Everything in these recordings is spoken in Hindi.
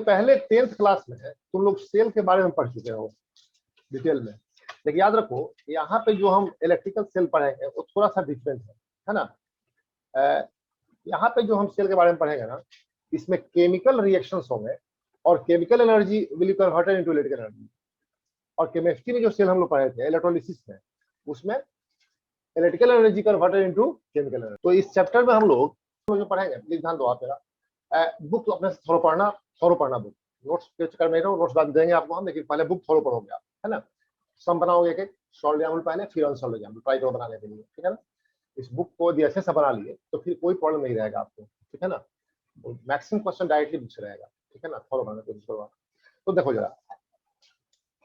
पहले 10th क्लास में तुम लोग सेल के बारे में पढ़ चुके हो डिटेल में, लेकिन याद रखो यहाँ पे जो हम इलेक्ट्रिकल सेल पढ़ेंगे वो थोड़ा सा डिफरेंट है ना। यहाँ पे जो हम सेल के बारे में पढ़ेंगे ना, इसमें केमिकल रिएक्शंस होंगे और chemical energy will be converted into electrical energy. और केमिस्ट्री में जो सेल हम लोग पढ़े थे इलेक्ट्रोलिसिस में, उसमें electrical energy converted into chemical energy. तो इस चैप्टर में हम लोग जो पढ़ेंगे, प्लीज ध्यान दो आप मेरा, बुक अपने थोड़ा पढ़ना बुक, नोट्स के चक्कर में रहो, नोट्स बाद देंगे आपको हम, लेकिन पहले बुक थोड़ा पढ़ोगे आप, है ना। सम बनाओगे एक सॉल्व एग्जाम्पल पहले, फिर अनसॉल्व एग्जाम्पल ट्राई करो बनाने के लिए, ठीक है ना। इस बुक को यदि अच्छे से बना लिए तो फिर कोई प्रॉब्लम नहीं रहेगा आपको, ठीक है ना। मैक्सिमम क्वेश्चन डायरेक्टली बुक से रहेगा, ठीक है ना। फॉलो करने की कोशिश करो। तो देखो जरा,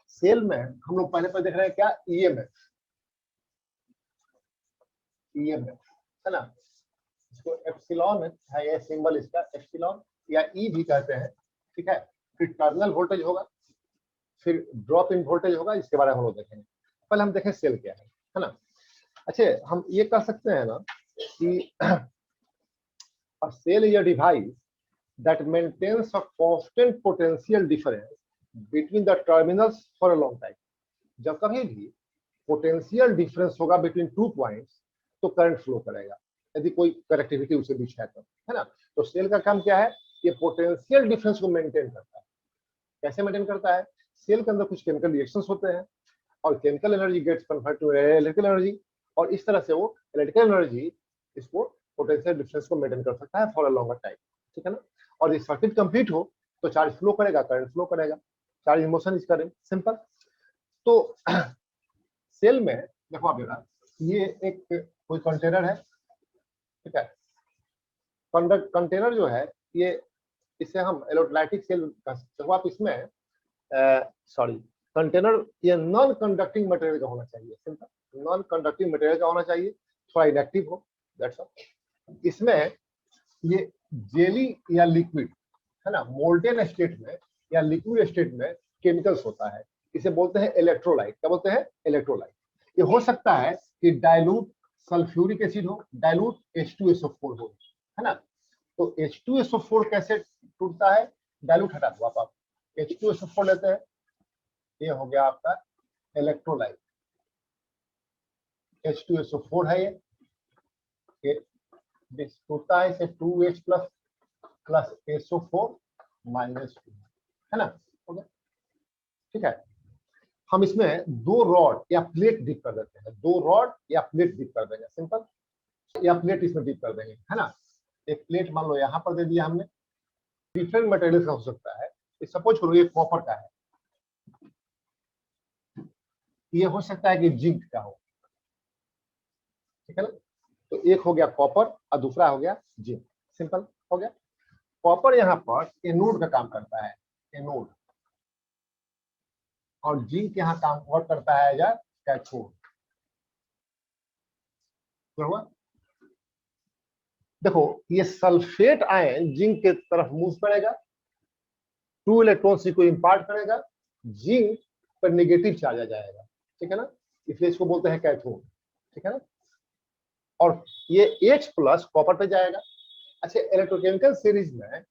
सेल में हम लोग पहले देख रहे हैं क्या, ईएमएफ है ना। इसको एप्सिलॉन है, ये सिंबल इसका एप्सिलॉन या ई भी कहते हैं, ठीक है। फिर टर्मिनल वोल्टेज होगा, फिर ड्रॉप इन वोल्टेज होगा, इसके बारे में हम लोग देखेंगे। पहले हम देखें सेल क्या है ना। अच्छा, हम ये कह सकते हैं ना कि a cell is a device that maintains a constant potential difference between the terminals for a long time। जब कभी भी पोटेंशियल डिफरेंस होगा बिटवीन टू पॉइंट्स तो करंट फ्लो करेगा, यदि कोई कनेक्टिविटी उसके बीच है तो, है ना। तो सेल का काम क्या है, ये पोटेंशियल डिफरेंस को मेंटेन करता है। कैसे मेंटेन करता है, सेल के अंदर कुछ केमिकल रिएक्शंस होते हैं और chemical energy gets convert to electrical energy, और इस तरह से वो इलेक्ट्रिकल एनर्जी इसको पोटेंशियल डिफरेंस को मेंटेन कर सकता है फॉर अ लॉन्गर टाइम, ठीक है ना। और ये सर्किट कंप्लीट हो तो चार्ज फ्लो करेगा, करंट फ्लो करेगा, charge in motion is current, simple. तो सेल में देखो आप जरा, ये एक कोई कंटेनर है, ठीक है। कंटेनर जो है ये, इसे हम इलेक्ट्रोलाइटिक सेल कह सकते हो आप। इसमें सॉरी, कंटेनर ये नॉन कंडक्टिंग मटेरियल का होना चाहिए, सिंपल नॉन कंडक्टिंग मटेरियल का होना चाहिए, थोड़ा इनएक्टिव हो, दैट्स ऑल। इसमें ये जेली या लिक्विड है ना, मोल्टेन स्टेट में या लिक्विड स्टेट में केमिकल्स होता है, इसे बोलते हैं इलेक्ट्रोलाइट। क्या बोलते हैं, इलेक्ट्रोलाइट। ये हो सकता है कि डाइल्यूट सल्फ्यूरिक एसिड हो, डाइल्यूट H2SO4 हो, है ना। तो H2SO4 कैसे टूटता है, डाइल्यूट हटा दो आप H2SO4 लेते हैं, ये हो गया आपका इलेक्ट्रोलाइट, H2SO4 है ये टूटता है, इसे 2H प्लस SO4 -2, है ना, हो गया, ठीक है। हम इसमें दो रॉड या प्लेट डिप कर देते हैं, दो रॉड या प्लेट डिप कर देंगे, सिंपल, या प्लेट इसमें डिप कर देंगे, है ना। एक प्लेट मान लो यहाँ पर दे दिया हमने, डिफरेंट मटेरियल का हो सकता है, सपोज करो ये कॉपर का है, ये हो सकता है कि जिंक का हो, ठीक है ना। तो एक हो गया कॉपर और दूसरा हो गया जिंक, सिंपल हो गया। कॉपर यहाँ पर एनोड का काम करता है, एनोड, और जिंक यहाँ काम और करता है एज कैथोड। देखो ये सल्फेट आयन जिंक के तरफ मूव करेगा, 2 इलेक्ट्रॉन को इंपार्ट करेगा, जिंक पर नेगेटिव चार्ज आ जाएगा, ठीक है ना, इसलिए इसको बोलते हैं कैथोड, ठीक है ना। और ये H+ कॉपर पे जाएगा। अच्छा, इलेक्ट्रोकेमिकल सीरीज में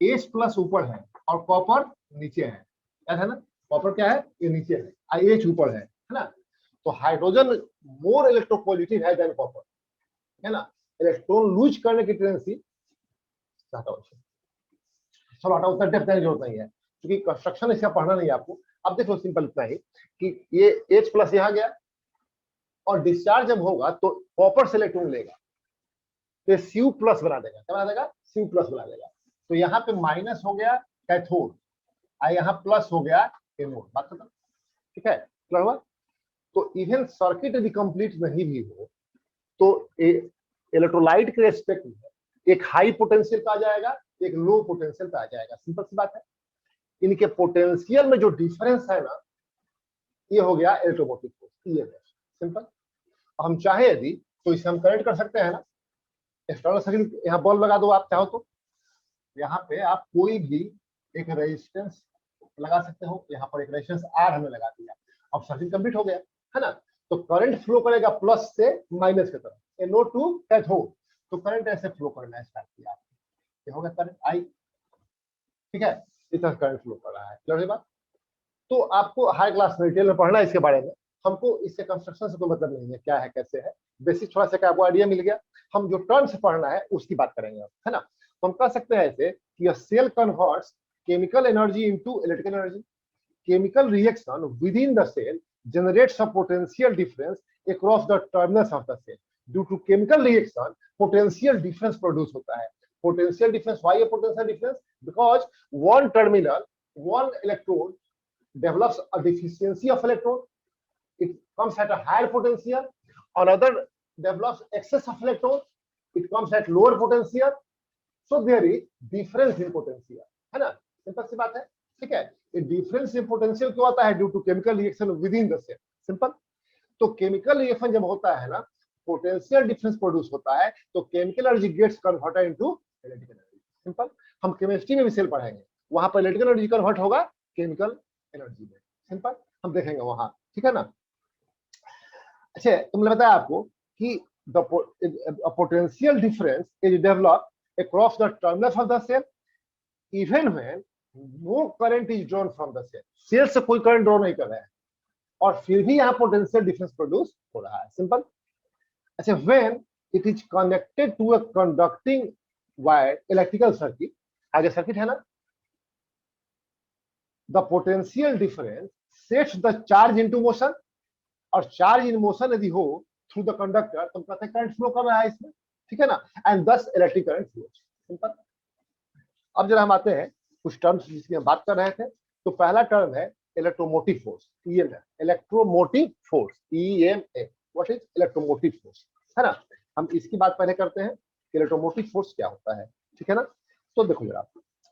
H+ ऊपर है और कॉपर नीचे है, याद है ना। कॉपर क्या है, ये नीचे है, H ऊपर है ना। तो हाइड्रोजन मोर इलेक्ट्रोपॉजिटिव है देन कॉपर, है ना। इलेक्ट्रॉन लूज करने की टेंडेंसी ज्यादा होती है। चलो हटाओ, उतना डेप्थ देने की जरूरत नहीं है क्योंकि कंस्ट्रक्शन इसका पढ़ना नहीं है आपको। अब देखो सिंपल इतना ही कि ये H+ यहाँ गया और डिस्चार्ज जब होगा तो कॉपर से इलेक्ट्रॉन लेगा तो Cu+ बना देगा, क्या बना देगा, Cu+ बना देगा। तो यहाँ पे माइनस हो गया कैथोड और यहाँ प्लस हो गया एनोड, बात खत्म, ठीक है, क्लियर हुआ। तो इवन सर्किट यदि कंप्लीट नहीं भी हो तो इलेक्ट्रोलाइट के रेस्पेक्ट में एक हाई पोटेंशियल पे आ जाएगा, एक लो पोटेंशियल पे आ जाएगा, सिंपल सी बात है। इनके पोटेंशियल में जो डिफरेंस है ना, ये हो गया इलेक्ट्रोमोटिव फोर्स, ईएमएफ, सिंपल। हम चाहे यदि तो इसे हम कनेक्ट कर सकते हैं ना, एक्सटर्नल सर्किट, यहाँ बल्ब लगा दो आप चाहो तो, यहाँ पे आप कोई भी एक रेजिस्टेंस लगा सकते हो, यहाँ पर एक रेजिस्टेंस R हमने लगा दिया, अब सर्किट कंप्लीट हो गया, है ना। तो करंट फ्लो करेगा प्लस से माइनस की तरफ, एनोड टू कैथोड, तो करंट ऐसे फ्लो करना स्टार्ट किया, ये होगा करंट I, ठीक है। इस तरह करंट फ्लो कर रहा है। क्लियर है बात? तो आपको हाई क्लास में डिटेल में पढ़ना है इसके बारे में, हमको इससे कंस्ट्रक्शन से कोई मतलब नहीं है, क्या है कैसे है, बेसिक थोड़ा सा आपको आइडिया मिल गया। हम जो टर्म से पढ़ना है उसकी बात करेंगे, है ना। तो हम कह सकते हैं ऐसे कि cell converts chemical energy into electrical energy. Chemical reaction within the cell generates a potential difference across the terminals of the cell. Due to chemical reaction, potential difference produce होता है। Potential difference, why a potential difference? Because one terminal, one electrode develops a deficiency of electron. It comes at a higher potential. Another develops excess of electron. It comes at lower potential. So there is difference in potential, है ना। सिंपल सी बात है, ठीक है। ये डिफरेंस इन पोटेंशियल क्यों आता है? Due to chemical reaction with in the cell. Simple. तो केमिकल रिएक्शन जब होता है ना, पोटेंशियल डिफरेंस प्रोड्यूस होता है, तो chemical energy gets converted into electrical energy. Simple. हम केमिस्ट्री में भी सेल पढ़ेंगे, वहां पर इलेक्ट्रिकल एनर्जी कन्वर्ट होगा केमिकल एनर्जी में। सिंपल, हम देखेंगे वहां, ठीक है ना। अच्छा, तुमने बताया आपको कि the potential difference is developed across the terminals of the cell even when no current is drawn from the cell. Cell से कोई करंट ड्रॉ नहीं कर रहा है और फिर भी यहाँ पोटेंशियल डिफरेंस प्रोड्यूस हो रहा है। सिंपल। अच्छा, when it is connected to a conducting wire electrical circuit, आगे सर्किट है ना, the potential difference sets the charge into motion. और चार्ज इन मोशन यदि हो थ्रू द कंडक्टर, तो कहते हैं करंट फ्लो कर रहा है इसमें, ठीक है ना, एंड दस इलेक्ट्रिक करंट फ्लो। सिंपल। अब जरा हम आते हैं कुछ टर्म्स जिसकी हम बात कर रहे थे। तो पहला टर्म है electromotive force, EMF. Electromotive force, EMF. What is electromotive force, है ना। हम इसकी बात पहले करते हैं कि इलेक्ट्रोमोटिव फोर्स क्या होता है, ठीक है ना। तो देखो जरा,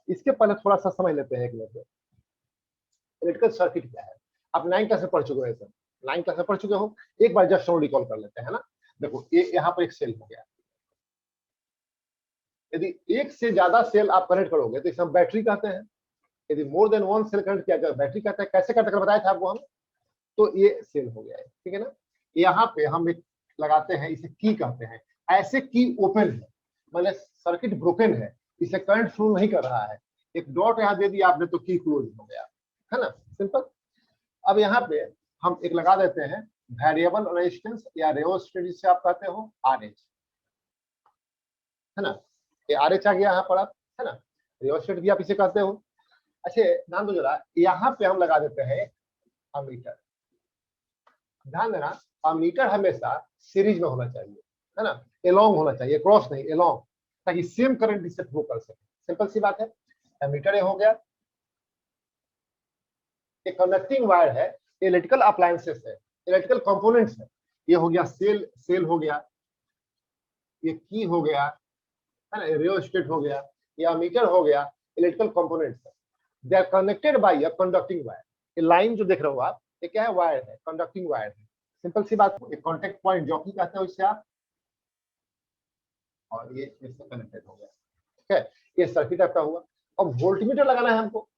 इसके पहले थोड़ा सा समझ लेते हैं कि इलेक्ट्रिकल सर्किट क्या है। आप 9 क्लास में पढ़ चुके हैं, 9 क्लास में पढ़ चुके हो, एक बार जस्ट रिकॉल कर लेते हैं ना। देखो, ये यहाँ पर एक सेल हो गया, यदि एक से ज्यादा सेल आप कनेक्ट करोगे तो इसे हम बैटरी कहते हैं। यदि more than one cell connect किया जाए बैटरी कहते हैं। कैसे करते बताया था आपको हम। तो ये सेल हो गया है, ठीक है ना। यहाँ पे हम एक लगाते हैं, इसे की कहते हैं। ऐसे की ओपन है, मतलब सर्किट ब्रोकन है, इसे करंट फ्लो नहीं कर रहा है। एक डॉट यहाँ दे दिया आपने तो की क्लोज हो गया, है ना। सिंपल। अब यहाँ पे हम एक लगा देते हैं वेरिएबल रेजिस्टेंस या रेओस्टेट, जिसे आप कहते हो आरएच, है ना। ये आरएच आ गया यहाँ पर, आप, है ना। रेओस्टेट भी आप इसे कहते हो। अच्छा, ध्यान दो जरा, यहाँ पे हम लगा देते हैं अमीटर। ध्यान देना, अमीटर हमेशा सीरीज में होना चाहिए, है ना, एलोंग होना चाहिए, क्रॉस नहीं, एलोंग, ताकि सेम करंट इससे फ्लो कर सके। सिंपल सी बात है। अमीटर ये हो गया। एक कंडक्टिंग वायर है, इलेक्ट्रिकल अप्लायंसेस है, इलेक्ट्रिकल कंपोनेंट्स है। ये हो गया सेल, सेल हो गया, ये की हो गया, है ना, रियोस्टेट हो गया, ये अमीटर हो गया, इलेक्ट्रिकल कंपोनेंट्स है। They are connected by a conducting wire. ये लाइन जो देख रहे हो आप, ये क्या है? वायर है, कंडक्टिंग वायर है। सिंपल सी बात, एक कांटेक्ट पॉइंट जो की कहते हो इससे आप, और ये इससे कनेक्टेड हो गया, ठीक है। ये सर्किट आपका हुआ। अब वोल्टमीटर लगाना है हमको।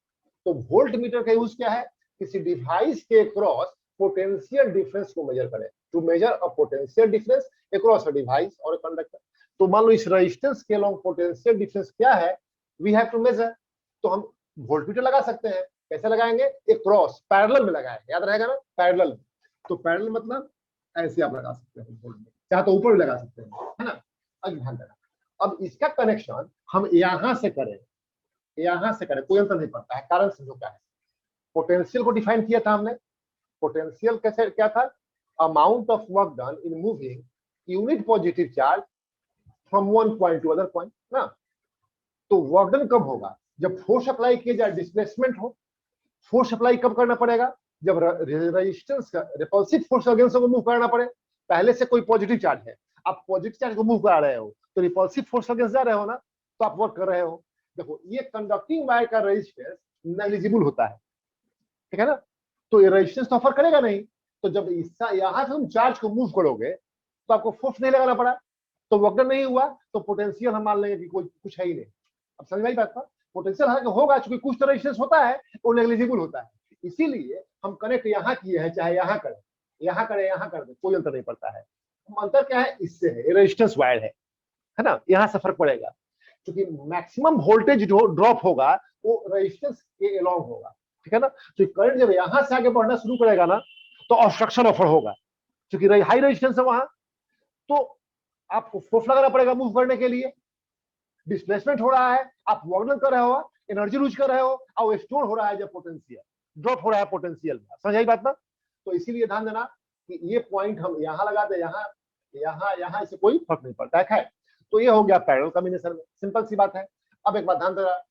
तो वोल्टमीटर का यूज क्या है? किसी डिवाइस के क्रॉस पोटेंशियल डिफरेंस को मेजर करें, to measure a potential difference across a device और कंडक्टर। तो मान लो इस रेजिस्टेंस के अलोंग पोटेंशियल डिफरेंस क्या है, वी हैव टू मेजर। तो हम वोल्टमीटर लगा सकते हैं। कैसे लगाएंगे? एक क्रॉस पैरेलल में लगाएंगे, याद रहेगा ना, पैरेलल। तो पैरेलल मतलब ऐसे आप लगा सकते हैं वोल्टमीटर, चाहे तो ऊपर भी लगा सकते हैं, है ना। अब ध्यान देना, अब इसका कनेक्शन हम यहां से करें, यहां से करें, कोई अंतर नहीं पड़ता है। कारण समझो क्या है। पोटेंशियल को डिफाइन किया था हमने। पोटेंशियल कैसे क्या था? Amount of work done in moving unit positive charge from one point to other point ना। तो वर्क डन कब होगा? जब फोर्स अप्लाई किया जाए, डिस्प्लेसमेंट हो। फोर्स अप्लाई कब करना पड़ेगा? जब रेजिस्टेंस का रिपल्सिव फोर्स अगेंस्ट को मूव करना पड़े। पहले से कोई पॉजिटिव चार्ज है, आप पॉजिटिव चार्ज को मूव करा रहे हो, तो रिपल्सिव फोर्स अगेंस्ट जा रहे हो ना, तो आप वर्क कर रहे हो। देखो, ये कंडक्टिंग वायर का रेजिस्टेंस नेग्लिजिबल होता है, ठीक है ना। तो ये रेजिस्टेंस तो ऑफर करेगा नहीं। तो जब यहां से तुम चार्ज को मूव करोगे तो आपको फोर्स नहीं लगाना पड़ा, तो वर्क डन नहीं हुआ, तो पोटेंशियल हम मान लेंगे कि कोई कुछ है ही नहीं। अब समझ में आई बात का? पोटेंशियल हालांकि होगा, क्योंकि कुछ तो रेजिस्टेंस होता है, वो नेग्लिजिबल होता है। इसीलिए हम कनेक्ट यहाँ किए हैं, चाहे यहाँ करें, यहाँ करें, यहाँ कर दे, कोई अंतर नहीं पड़ता है। अंतर क्या है? इससे है, रेजिस्टेंस वायर है ना, यहाँ से फर्क पड़ेगा। क्योंकि मैक्सिमम वोल्टेज ड्रॉप होगा वो रेजिस्टेंस के अलोंग होगा, ठीक है ना। तो करंट जब यहां से आगे बढ़ना शुरू करेगा ना तो ऑब्स्ट्रक्शन ऑफर होगा, क्योंकि हाई रेजिस्टेंस है वहां, तो आपको फोर्स लगाना पड़ेगा मूव करने के लिए। डिस्प्लेसमेंट हो रहा है, आप वर्क कर रहे हो, एनर्जी लूज कर रहे हो, और स्टोर हो रहा है जब पोटेंशियल ड्रॉप हो रहा है पोटेंशियल में। समझ आई बात ना। तो इसीलिए ध्यान देना कि ये पॉइंट हम यहाँ लगाते, यहाँ यहाँ यहाँ इससे कोई फर्क नहीं पड़ता है। तो ये हो गया पैरेलल कॉम्बिनेशन में, सिंपल सी बात है। अब एक बात ध्यान देना,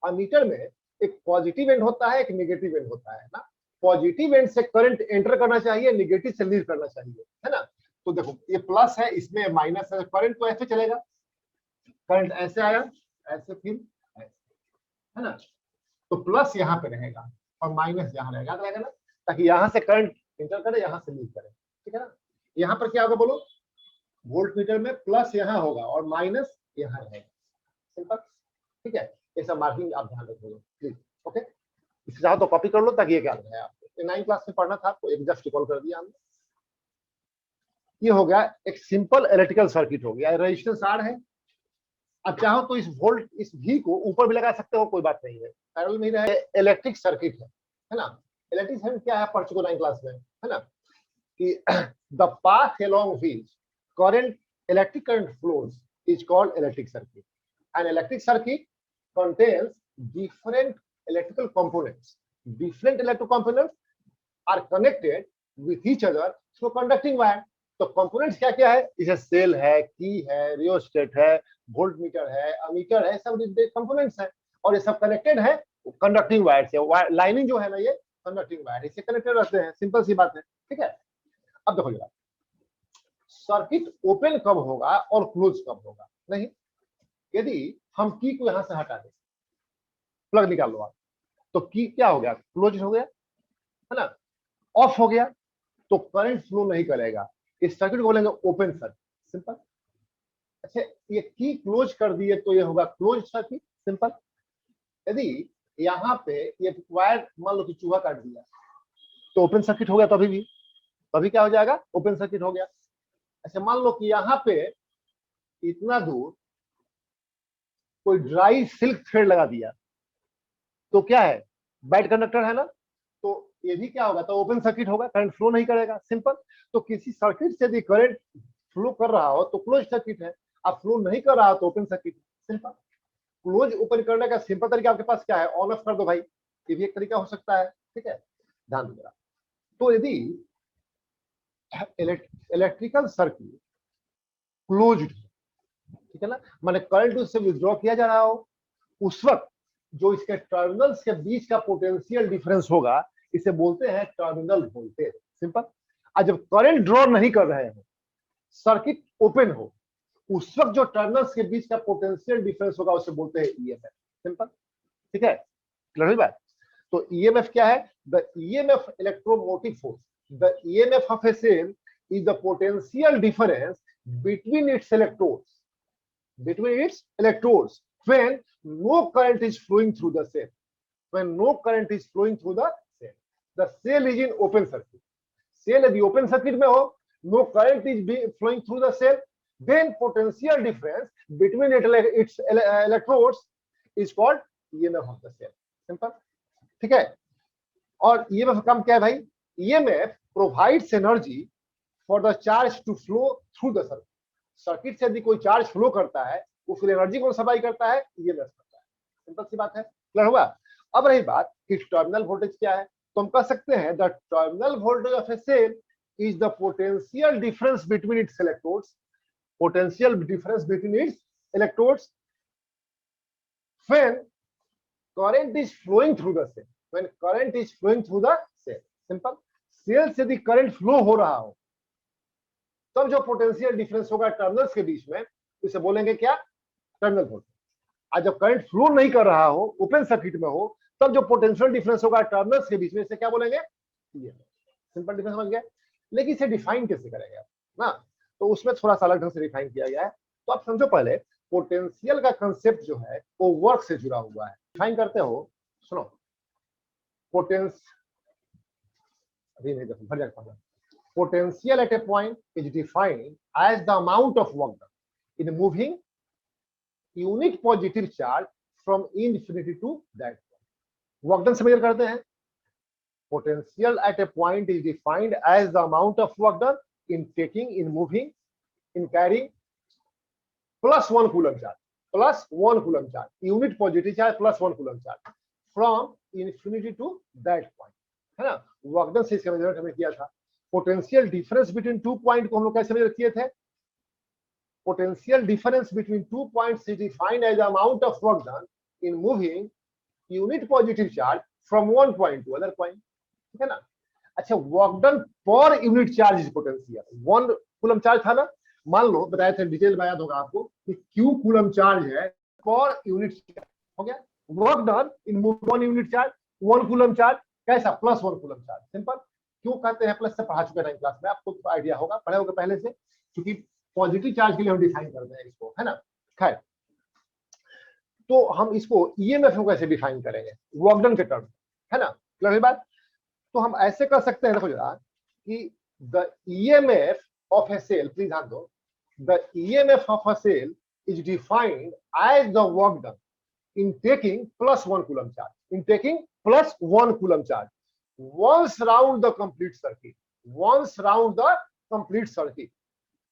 अमीटर में एक पॉजिटिव एंड होता है, एक नेगेटिव एंड होता है ना। पॉजिटिव एंड से करंट एंटर करना चाहिए, नेगेटिव से लीव करना चाहिए, है ना। तो देखो ये प्लस है, इसमें माइनस है, करंट तो ऐसे चलेगा, करंट ऐसे आया, ऐसे फिर ऐसे, है ना। तो प्लस यहाँ पे रहेगा और माइनस यहाँ रहेगा, याद रहेगा ना, ताकि यहाँ से करंट इंटर करे, यहाँ से लीव करे, ठीक है ना। यहाँ पर क्या होगा बोलो, वोल्ट मीटर में प्लस यहाँ होगा और माइनस यहाँ रहेगा, सिंपल, ठीक है। ये सब मार्किंग आप ध्यान रखोगे प्लीज, ओके। इससे चाहो तो कॉपी कर लो ताकि ये क्या है आपको 9 क्लास में पढ़ना था, आपको एक जस्ट रिकॉल कर दिया हमने। ये हो गया एक सिंपल इलेक्ट्रिकल सर्किट हो गया, रेजिस्टेंस आर है। अब चाहो तो इस वोल्ट इस V को ऊपर भी लगा सकते हो, कोई बात नहीं है, पैरेलल में रहे। इलेक्ट्रिक सर्किट है ना। इलेक्ट्रिक सर्किट क्या है, पढ़ चुके 9 क्लास में, है ना, कि the path along which current electric current flows is called electric circuit. An electric circuit contains different electrical components. Different electrical components are connected with each other through conducting wire. तो कंपोनेंट्स क्या क्या है, जैसे सेल है, की है, रियोस्टेट है, वोल्ट मीटर है, अमीटर है, सब कंपोनेंट्स है, और ये सब कनेक्टेड है कंडक्टिंग वायर से। लाइनिंग जो है ना, ये कंडक्टिंग वायर इससे कनेक्टेड रहते हैं, सिंपल सी बात है, ठीक है। अब देखो जरा, सर्किट ओपन कब होगा और क्लोज कब होगा। नहीं, यदि हम की को यहां से हटा दें, प्लग निकाल लो आप, तो की क्या हो गया, क्लोज हो गया, है ना, ऑफ हो गया, तो करंट फ्लो नहीं करेगा। इस सर्किट को बोलेंगे ओपन सर्किट, सिंपल। अच्छा, ये की क्लोज कर दिए तो ये होगा क्लोज सर्किट, सिंपल। यदि यहाँ पे ये वायर मान लो कि चूहा काट दिया तो ओपन सर्किट हो गया, तभी क्या हो जाएगा, ओपन सर्किट हो गया। अच्छा, मान लो कि यहाँ पे इतना दूर कोई ड्राई सिल्क थ्रेड लगा दिया तो क्या है, बैड कंडक्टर है ना, तो ये भी क्या होगा, तो ओपन सर्किट होगा, करंट फ्लो नहीं करेगा, सिंपल। तो किसी सर्किट से यदि करंट फ्लो कर रहा हो तो क्लोज सर्किट है, अब फ्लो नहीं कर रहा हो तो ओपन सर्किट है, सिंपल। क्लोज ओपन करने का सिंपल तरीका आपके पास क्या है, ऑन ऑफ कर दो भाई, ये भी एक तरीका हो सकता है, ठीक है, ध्यान दो। तो यदि इलेक्ट्रिकल सर्किट क्लोज्ड, ठीक है ना, माने करंट उससे विथड्रॉ किया जा रहा हो, उस वक्त जो इसके टर्मिनल्स के बीच का पोटेंशियल डिफरेंस होगा, इसे बोलते हैं टर्मिनल वोल्टेज, सिंपल। आज जब करंट ड्रॉ नहीं कर रहे हो, सर्किट ओपन हो, उस वक्त जो टर्मिनल्स के बीच का पोटेंशियल डिफरेंस होगा उसे बोलते हैं ईएमएफ, सिंपल, ठीक है, क्लियर हुई बात। तो ईएमएफ क्या है, the EMF electromotive force, the EMF of a cell is the potential difference between its electrodes when no current is flowing through the cell. When no current is flowing through the cell is in open circuit. Cell यदि open circuit में हो, no current is flowing through the cell, then potential difference between its electrodes is called EMF of the cell. Simple, ठीक है। और EMF का काम क्या है भाई, EMF provides energy for the charge to flow through the circuit. Circuit से यदि कोई चार्ज फ्लो करता है, उसकी एनर्जी कौन सप्लाई करता है, ईएमएफ करता है, सिंपल सी बात है, क्लियर हुआ। अब रही बात कि टर्मिनल वोल्टेज क्या है, तो हम कह सकते हैं the terminal voltage of a cell is the potential difference between its electrodes, potential difference between its electrodes when current is flowing through the cell, when current is flowing through the cell, simple. Cell से यदि करंट फ्लो हो रहा हो तब जो पोटेंशियल डिफरेंस होगा टर्मिनल्स के बीच में, उसे बोलेंगे क्या, टर्मिनल वोल्टेज। आज जब करंट फ्लो नहीं कर रहा हो, ओपन सर्किट में हो, तब जो पोटेंशियल डिफरेंस होगा टर्मिनल्स के बीच में, इसे क्या बोलेंगे, सिंपल डिफरेंस समझ गए। लेकिन इसे डिफाइन कैसे करेंगे ना, तो उसमें थोड़ा सा अलग ढंग से डिफाइन किया गया है। तो आप समझो, पहले पोटेंशियल का कंसेप्ट जो है वो वर्क से जुड़ा हुआ है। डिफाइन करते हो, सुनो, पोटेंस अभी नहीं देखो, भर जाएगा। Potential at a point is defined as the amount of work done in moving unit positive charge from infinity to that point. Work done से मेजर करते हैं। Potential at a point is defined as the amount of work done in taking, in moving, in carrying plus 1 coulomb charge, plus 1 coulomb charge, unit positive charge plus 1 coulomb charge from infinity to that point, है ना। वर्क डन से इसका मेजरमेंट हमने किया था। पोटेंशियल डिफरेंस बिटवीन 2 पॉइंट को हम लोग कैसे मेजर किए थे? Potential difference between 2 points is defined as amount of work done in moving unit positive charge from one point to other point, ठीक है ना। अच्छा, वर्क डन पर unit charge is potential. 1 coulomb charge था ना, मान लो बताया था, डिटेल में याद होगा आपको कि क्यू कूलम चार्ज है पर यूनिट चार्ज, हो गया। Work done in 1 unit charge, 1 coulomb charge, कैसा? Plus 1 coulomb charge. सिंपल। क्यों कहते हैं प्लस से? पढ़ा चुके हैं क्लास में, आपको आइडिया होगा, पढ़े होगा पहले से, क्योंकि पॉजिटिव चार्ज के लिए हम डिफाइन करते हैं इसको, है ना। खैर, तो हम इसको ईएमएफ को कैसे डिफाइन करेंगे? वर्क डन के टर्म, है ना। क्लियर बात? तो हम ऐसे कर सकते हैं, देखो जरा, कि the EMF of a cell, please ध्यान दो, the EMF of a cell is defined as the work done in taking plus 1 coulomb charge, in taking plus 1 coulomb charge once round the complete circuit, once round the complete circuit।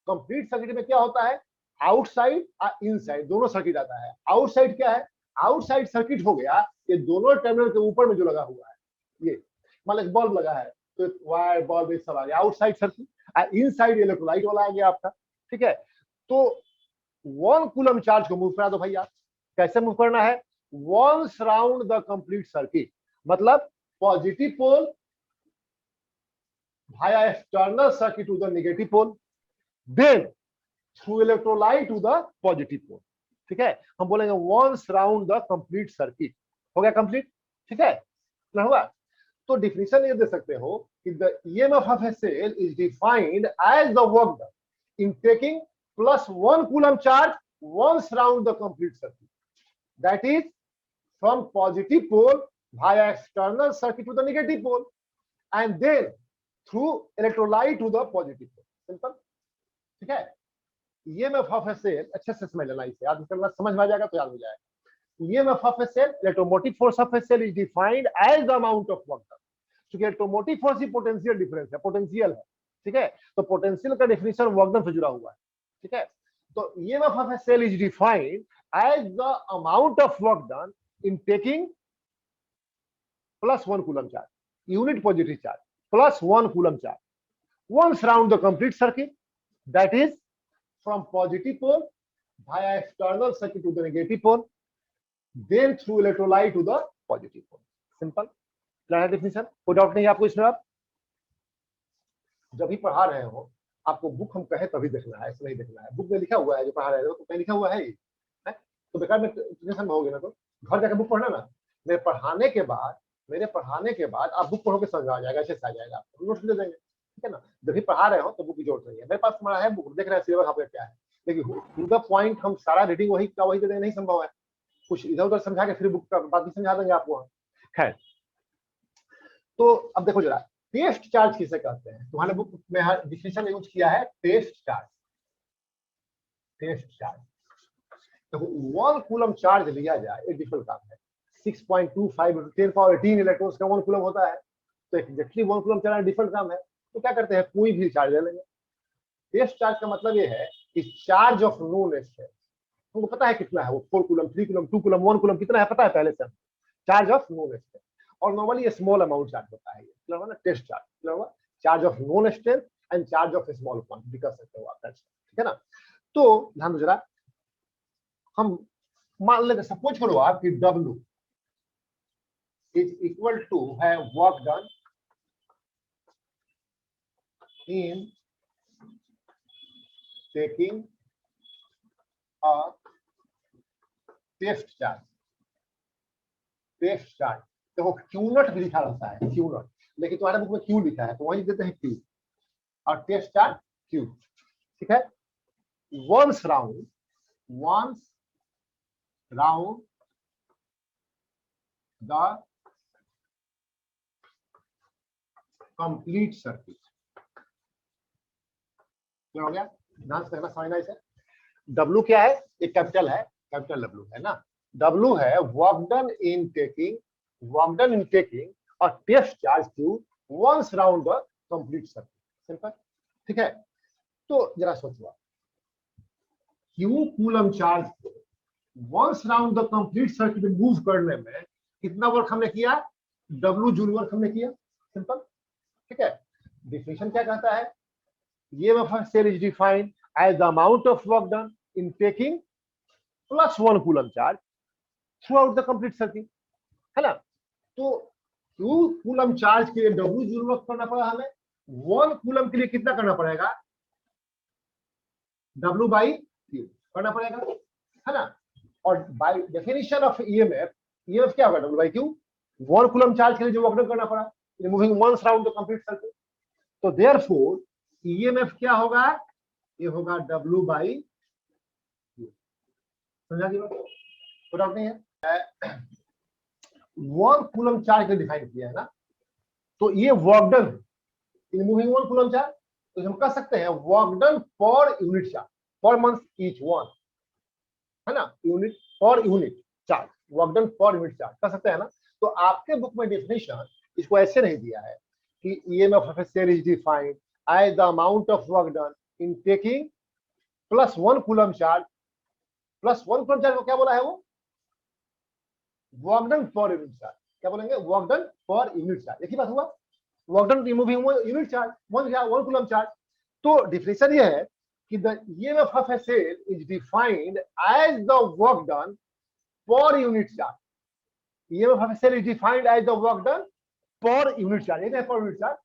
complete circuit में क्या होता है? आउटसाइड और इनसाइड दोनों सर्किट आता है। आउटसाइड क्या है? आउटसाइड सर्किट हो गया ये दोनों टर्मिनल के ऊपर में जो लगा हुआ है, ये मान लो बल्ब लगा है तो वायर बल्ब ये सब आ गया आउटसाइड सर्किट, और इनसाइड इलेक्ट्रोलाइट वाला आ गया आपका, ठीक है। तो 1 कूलम चार्ज को मूव करा दो भैया। कैसे मूव करना है? Once round the complete circuit, मतलब positive pole via external circuit to the negative pole, then through electrolyte to the positive pole, ठीक है। हम बोलेंगे once round the complete circuit. हो गया कंप्लीट, ठीक है ना। हुआ तो डिफिनेशन ये दे सकते हो कि the EMF of a cell is defined as the work done in taking plus 1 coulomb charge once round the complete circuit, that is from positive pole via external circuit to the negative pole and then through electrolyte to the positive pole। Simple, ठीक है। ईएमएफ ऑफ ए सेल अच्छे से समझ लेना, इसे याद करना, समझ में आ जाएगा तो याद हो जाएगा। EMF of a cell, electromotive force of a cell is defined as the amount of work done. क्योंकि इलेक्ट्रोमोटिव फोर्स ही पोटेंशियल डिफरेंस है, पोटेंशियल है, ठीक है। तो पोटेंशियल का डेफिनेशन वर्क डन से जुड़ा हुआ है, ठीक है। तो EMF of a cell is defined as the amount of work done in taking plus 1 coulomb charge, unit positive charge plus 1 coulomb charge once round the complete circuit, that is from positive pole via external circuit to the negative pole, then through electrolyte to the positive pole। Simple, clear definition, कोई डाउट नहीं आपको इसमें? आप जब भी पढ़ा रहे हो आपको बुक हम कहे तभी देखना है, ऐसे नहीं देखना है। बुक में लिखा हुआ है जो पढ़ा रहे हो तो कहीं लिखा हुआ है, तो बेकार में टेंशन होगे ना। तो घर जाकर बुक पढ़ना ना, मेरे पढ़ाने के बाद आप बुक पढ़ोगे समझ आ जाएगा, अच्छे से आ जाएगा, आपको नोट्स दे देंगे, ठीक है ना। जब भी पढ़ा रहे हो तो बुक की जरूरत नहीं है। मेरे पास तुम्हारा है बुक, देख रहे हैं सिलेबस आपका क्या है, लेकिन टू द पॉइंट हम सारा रीडिंग वही का वही दे देंगे, नहीं संभव है। कुछ इधर उधर समझा के फिर बुक का बात भी समझा देंगे आपको। खैर, तो अब देखो जरा, टेस्ट चार्ज किसे कहते हैं? तुम्हारे बुक में हर डिफिनेशन यूज किया है टेस्ट चार्ज। टेस्ट चार्ज तो 1 कूलम चार्ज लिया जाए, एक डिफरेंट काम है। 6.25 10 पावर 18 इलेक्ट्रॉन्स का 1 कूलम होता है, तो एग्जैक्टली 1 कूलम चार्ज डिफरेंट काम है। तो क्या करते हैं, कोई भी चार्ज ले लेंगे। टेस्ट चार्ज का मतलब ये है कि चार्ज ऑफ नोन स्टेट तुमको पता है कितना है, वो 4 कूलम 3 कूलम 2 कूलम 1 कूलम कितना है पता है पहले से, चार्ज ऑफ नोन स्टेट। और नॉर्मली स्मॉल अमाउंट चार्ज होता है ये, ना test charge, charge of known state and charge of small quantity कर सकते हो आप, ठीक है ना। तो ध्यान दो जरा, हम मान लेते सपोज करो आप कि W इज इक्वल टू है work done in taking a test charge. Test charge देखो क्यू नॉट भी लिखा रहता है, क्यू नॉट, लेकिन तुम्हारे बुक में क्यू लिखा है तो वही देते हैं क्यू, और टेस्ट चार्ज क्यू, ठीक है। Once round the complete circuit। क्या हो गया? ध्यान से समझना इसे। W क्या है? एक कैपिटल है, कैपिटल डब्ल्यू है ना, डब्ल्यू है वर्क डन इन टेकिंग और test charge Q once round the complete circuit, simple, ठीक है। तो जरा सोचो, क्यू कूलम चार्ज को once round the complete circuit move करने में कितना वर्क हमने किया, डब्ल्यू जूल वर्क हमने किया, सिंपल, ठीक है। डिफिनेशन क्या कहता है, EMF of cell is defined as the amount of work done in taking plus 1 coulomb charge throughout the complete circuit, है ना। तो Q कूलम चार्ज के लिए W जूल वर्क करना पड़ा हमें, 1 कूलम के लिए कितना करना पड़ेगा, W by Q करना पड़ेगा, है ना। और बाय डेफिनेशन ऑफ EMF क्या होगा, W by Q, 1 coulomb charge के लिए जो वर्क डन करना पड़ा, moving once round the complete circuit. तो देयरफॉर EMF क्या होगा, ये होगा W by Q, समझा कि कोई डाउट नहीं है। 1 कूलम चार्ज के डिफाइन किया है ना, तो ये work done in moving 1 coulomb charge, तो हम कह सकते हैं वर्क डन पर unit charge, per month each one, है ना, यूनिट पर यूनिट चार्ज, वर्क डन पर यूनिट चार्ज कह सकते हैं ना। तो आपके बुक में डेफिनेशन इसको ऐसे नहीं दिया है कि EMF of a cell is defined as the amount of work done in taking plus 1 coulomb charge, plus 1 coulomb charge को क्या बोला है, वो वर्क डन पर यूनिट चार्ज, क्या बोलेंगे, वर्क डन पर यूनिट चार्ज, एक ही बात हुआ, work done removing unit charge 1 coulomb charge। तो डिफिनेशन ये है कि the EMF of a cell is defined as the work done per unit charge, EMF of a cell is defined as the work done per unit charge, ये है पर unit charge.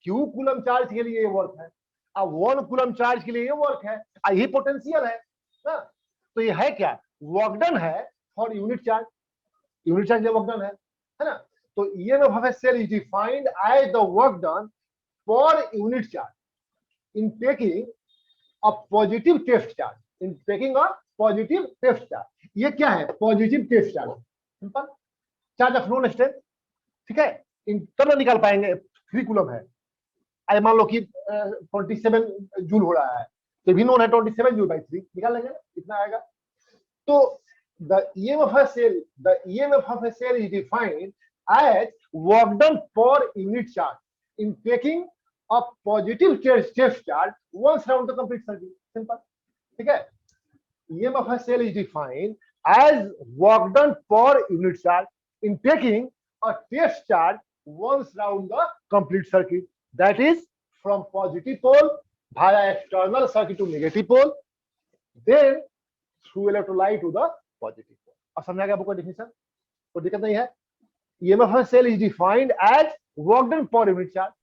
Q coulomb charge के लिए ये वर्क है, अब 1 कूलम चार्ज के लिए ये वर्क है, यही पोटेंशियल है ना। तो ये है क्या, वर्क डन है for unit charge, unit charge work done है ना। तो EMF of a cell is defined as the work done per unit charge in taking a positive test charge, in taking a positive test charge। ये क्या है, positive test charge, simple, charge of known state, ठीक है। इन तब निकाल पाएंगे, 3 कूलम है, आज मान लो कि 27 जूल हो रहा है, तो भी नोन है 27 जूल बाई 3, निकाल लेंगे, इतना आएगा। तो the EMF of a cell is defined as work done per unit charge in taking a positive test charge once round the complete circuit, simple, ठीक है। EMF of a cell is defined as work done per unit charge in taking a test charge once round the complete circuit, that is from positive pole via external circuit to negative pole, then through electrolyte to the positive pole। अब समझा गया आपको डेफिनेशन, कोई दिक्कत नहीं है। EMF of a cell is defined as work done per unit charge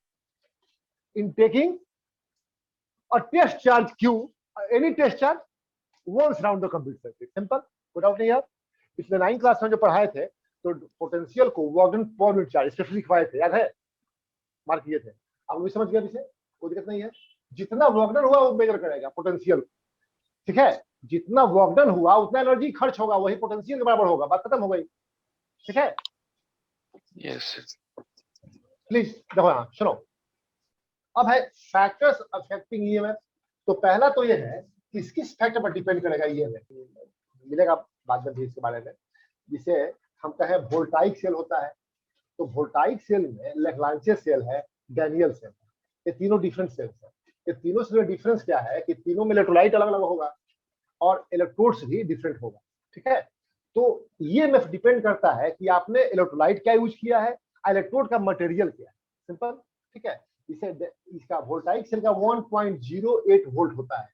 in taking a test charge Q, any test charge once round the complete circuit, simple, कोई डाउट नहीं है। पिछले 9 क्लास में जो पढ़ाए थे तो पोटेंशियल को वर्क डन पर यूनिट चार्ज स्पेशली लिखवाए थे, याद है, मार्क किए थे, आप भी समझ गए पीछे, कोई दिक्कत नहीं है। जितना वर्क डन हुआ वो मेजर करेगा पोटेंशियल, ठीक है, जितना वर्क डन हुआ उतना एनर्जी खर्च होगा, वही पोटेंशियल के बराबर होगा, बात खत्म हो गई, ठीक है। यस प्लीज देखो यहाँ सुनो, अब है फैक्टर्स अफेक्टिंग EMF। तो पहला तो ये है किस किस फैक्टर पर डिपेंड करेगा EMF, मिलेगा बाद में भी इसके बारे में। जिसे हम कहें वोल्टाइक सेल होता है, तो वोल्टाइक सेल में लैग्रांजे सेल है, डैनियल सेल है, ये तीनों डिफरेंट सेल्स हैं। ये तीनों से डिफरेंस क्या है कि तीनों में इलेक्ट्रोलाइट अलग अलग होगा और इलेक्ट्रोड्स भी डिफरेंट होगा, ठीक है। तो EMF डिपेंड करता है कि आपने इलेक्ट्रोलाइट क्या यूज किया है, इलेक्ट्रोड का मटेरियल क्या है, सिंपल, ठीक है। इसे इसका वोल्टाइक सेल का 1.08 वोल्ट होता है,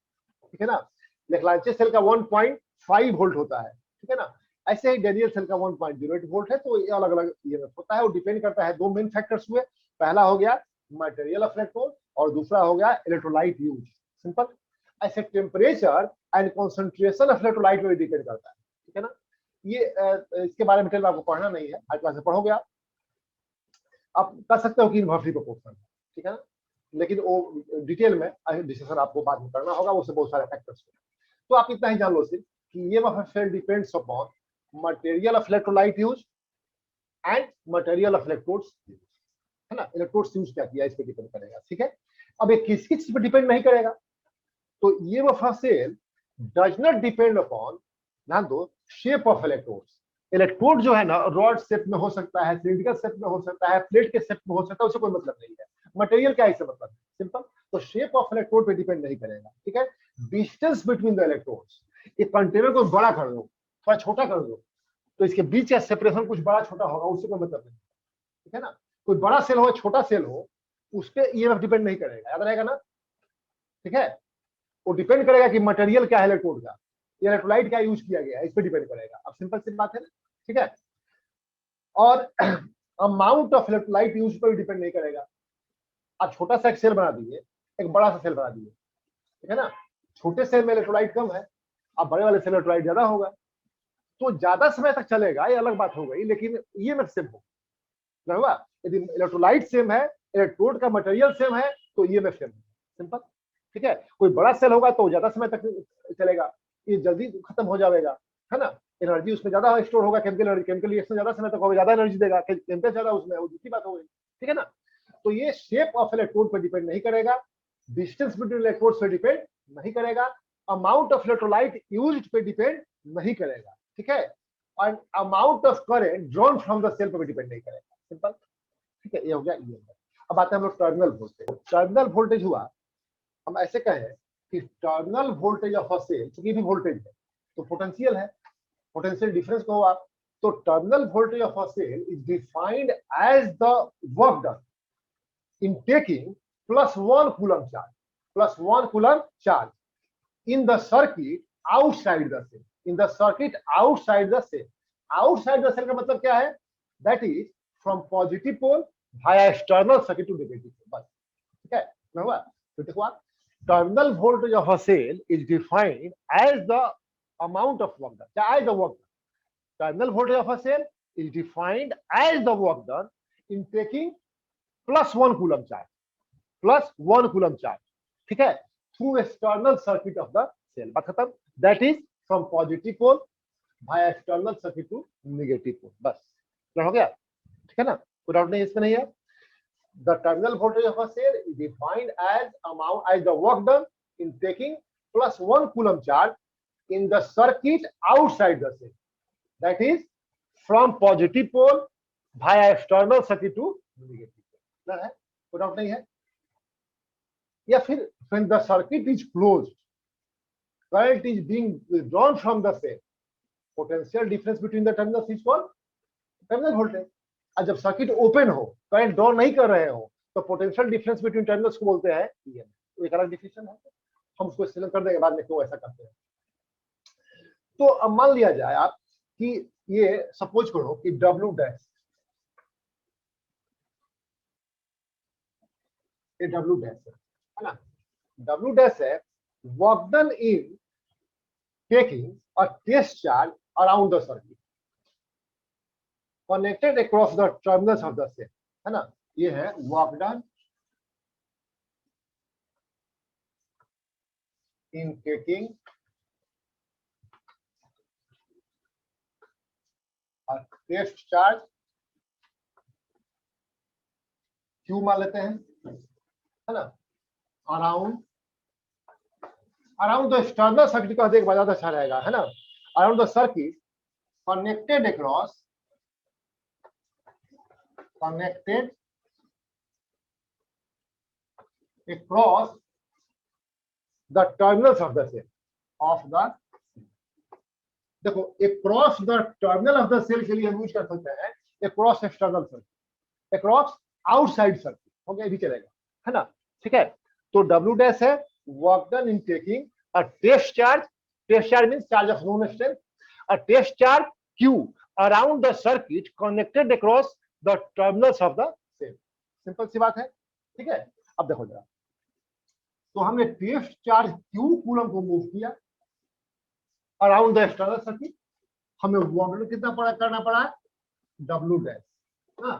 ठीक है ना, लैग्रांजे सेल का 1.5 वोल्ट होता है, ठीक है ना। ऐसे ही डैनियल सेल का 1.08 वोल्ट है। तो ये अलग अलग EMF होता है, वो डिपेंड करता है, दो मेन फैक्टर्स हुए, पहला हो गया मटेरियल ऑफ इलेक्ट्रोड और दूसरा हो गया इलेक्ट्रोलाइट यूज, सिंपल। ऐसे temperature and concentration of electrolyte पर डिपेंड करता है, ठीक है ना। ये इसके बारे में आपको पढ़ना नहीं है, आज क्लास में पढ़ोगे आप कह सकते हो कि इनवर्सली प्रोपोर्शनल है, ठीक है ना, लेकिन वो डिटेल में डिस्कशन आपको बाद में करना होगा, उससे बहुत सारे फैक्टर्स हैं। तो आप इतना ही जान लो सिर्फ कि EMF of a cell depends upon material of electrolyte use and material of electrodes use, है ना। इलेक्ट्रोड्स यूज क्या किया इस पे डिपेंड करेगा, ठीक है। अब ये किस किस पे डिपेंड नहीं करेगा, तो EMF of a cell does not depend upon ध्यान दो, शेप ऑफ इलेक्ट्रोड्स, इलेक्ट्रोड जो है ना रॉड शेप में हो सकता है, सिलिंड्रिकल शेप में हो सकता है, प्लेट के शेप में हो सकता है, उससे कोई मतलब नहीं है। मटेरियल का इससे मतलब है, सिंपल। तो शेप ऑफ इलेक्ट्रोड पे डिपेंड नहीं करेगा, ठीक है। डिस्टेंस बिटवीन द इलेक्ट्रोड्स, एक कंटेनर को बड़ा कर दो, थोड़ा छोटा कर दो, तो इसके बीच का सेपरेशन कुछ बड़ा छोटा होगा, उससे कोई मतलब नहीं, ठीक है ना। कोई बड़ा सेल हो छोटा सेल हो, उस पर ईएमएफ डिपेंड नहीं करेगा, याद रहेगा ना, ठीक है। वो डिपेंड करेगा कि मटेरियल क्या है इलेक्ट्रोड का, इलेक्ट्रोलाइट क्या यूज किया गया है, इस पर डिपेंड करेगा। अब सिंपल सी बात है ना, ठीक है। और अमाउंट ऑफ इलेक्ट्रोलाइट यूज पर डिपेंड नहीं करेगा। आप छोटा सा एक सेल बना दिए, एक बड़ा सा सेल बना दिए, ठीक है ना। छोटे सेल में इलेक्ट्रोलाइट कम है, अब बड़े वाले सेल में इलेक्ट्रोलाइट ज्यादा होगा, तो ज्यादा समय तक चलेगा, ये अलग बात हो गई, लेकिन ईएमएफ सेम होगा, हुआ। यदि इलेक्ट्रोलाइट सेम है, इलेक्ट्रोड का मटेरियल सेम है, तो ईएमएफ सेम है, सिंपल, ठीक है। कोई बड़ा सेल होगा तो ज्यादा समय तक चलेगा, ये जल्दी खत्म हो जाएगा, है ना। एनर्जी उसमें ज्यादा स्टोर होगा, केमिकल रिएक्शन ज्यादा समय तक होगा, ज्यादा एनर्जी देगा, टेम्परेचर ज्यादा उसमें, वो दूसरी बात हो गई, ठीक है ना। तो ये शेप ऑफ इलेक्ट्रोड पर डिपेंड नहीं करेगा, डिस्टेंस बिटवीन इलेक्ट्रोड्स पे डिपेंड नहीं करेगा, अमाउंट ऑफ इलेक्ट्रोलाइट यूज्ड पे डिपेंड नहीं करेगा, ठीक है। और amount of current drawn from the cell पर भी डिपेंड नहीं करेगा, सिंपल, ठीक है। ये हो गया ये। अब आते हैं हम लोग टर्मिनल वोल्टेज। टर्मिनल वोल्टेज हुआ, हम ऐसे कहें कि terminal voltage of a cell, क्योंकि भी वोल्टेज है तो पोटेंशियल है, पोटेंशियल डिफरेंस को हुआ, तो terminal voltage of a cell is defined as the work done in taking +1 coulomb charge, +1 coulomb charge in the circuit outside the cell, in the circuit outside the cell, outside the cell का मतलब क्या है, that is from positive pole via external circuit to negative pole, बस, ठीक है ना। हुआ तो देखो, terminal voltage of a cell is defined as the amount of work done, as the work done. Terminal voltage of a cell is defined as the work done in taking +1 coulomb charge, +1 coulomb charge, ठीक है, through external circuit of the cell, बात खत्म। That is from positive pole via external circuit to negative pole, बस क्लियर हो गया, ठीक है ना, कोई डाउट नहीं इसमें नहीं है। The terminal voltage of a cell is defined as the work done in taking +1 coulomb charge in the circuit outside the cell, that is from positive pole via external circuit to negative pole, है, कोई डाउट नहीं है। या फिर when the circuit is closed, current is being withdrawn from the cell, potential difference between the terminals is called terminal voltage। और जब सर्किट ओपन हो, करंट ड्रॉ नहीं कर रहे हो, तो पोटेंशियल डिफरेंस बिटवीन टर्मिनल्स को बोलते हैं ईएमएफ। तो एक अलग डिफिनेशन है, हम उसको एक्सप्लेन कर देंगे बाद में क्यों ऐसा करते हैं। तो अब मान लिया जाए आप कि ये सपोज करो कि W डैश, ये W डैश है ना, W डैश है work done in taking a test charge around the circuit connected across the terminals of the cell, है ना। ये है work done in taking a test charge, Q मान लेते हैं, है ना, अराउंड द एक्सटर्नल सर्किट का देख ज्यादा अच्छा रहेगा, है ना। Around the circuit connected across the terminals of the cell, देखो across the terminal of the cell के लिए हम यूज कर सकते हैं across external circuit, across outside circuit, हो गया, ये भी चलेगा, है ना, ठीक है। तो W डैश है work done in taking a test charge means charge of known strength, a test charge Q around the circuit connected across the terminals of the cell, simple सी बात है, ठीक है। अब देखो जरा, तो हमने टेस्ट चार्ज Q कूलम को मूव किया अराउंड द एक्सटर्नल सर्किट, हमें वर्क कितना करना पड़ा, W डैश, हाँ।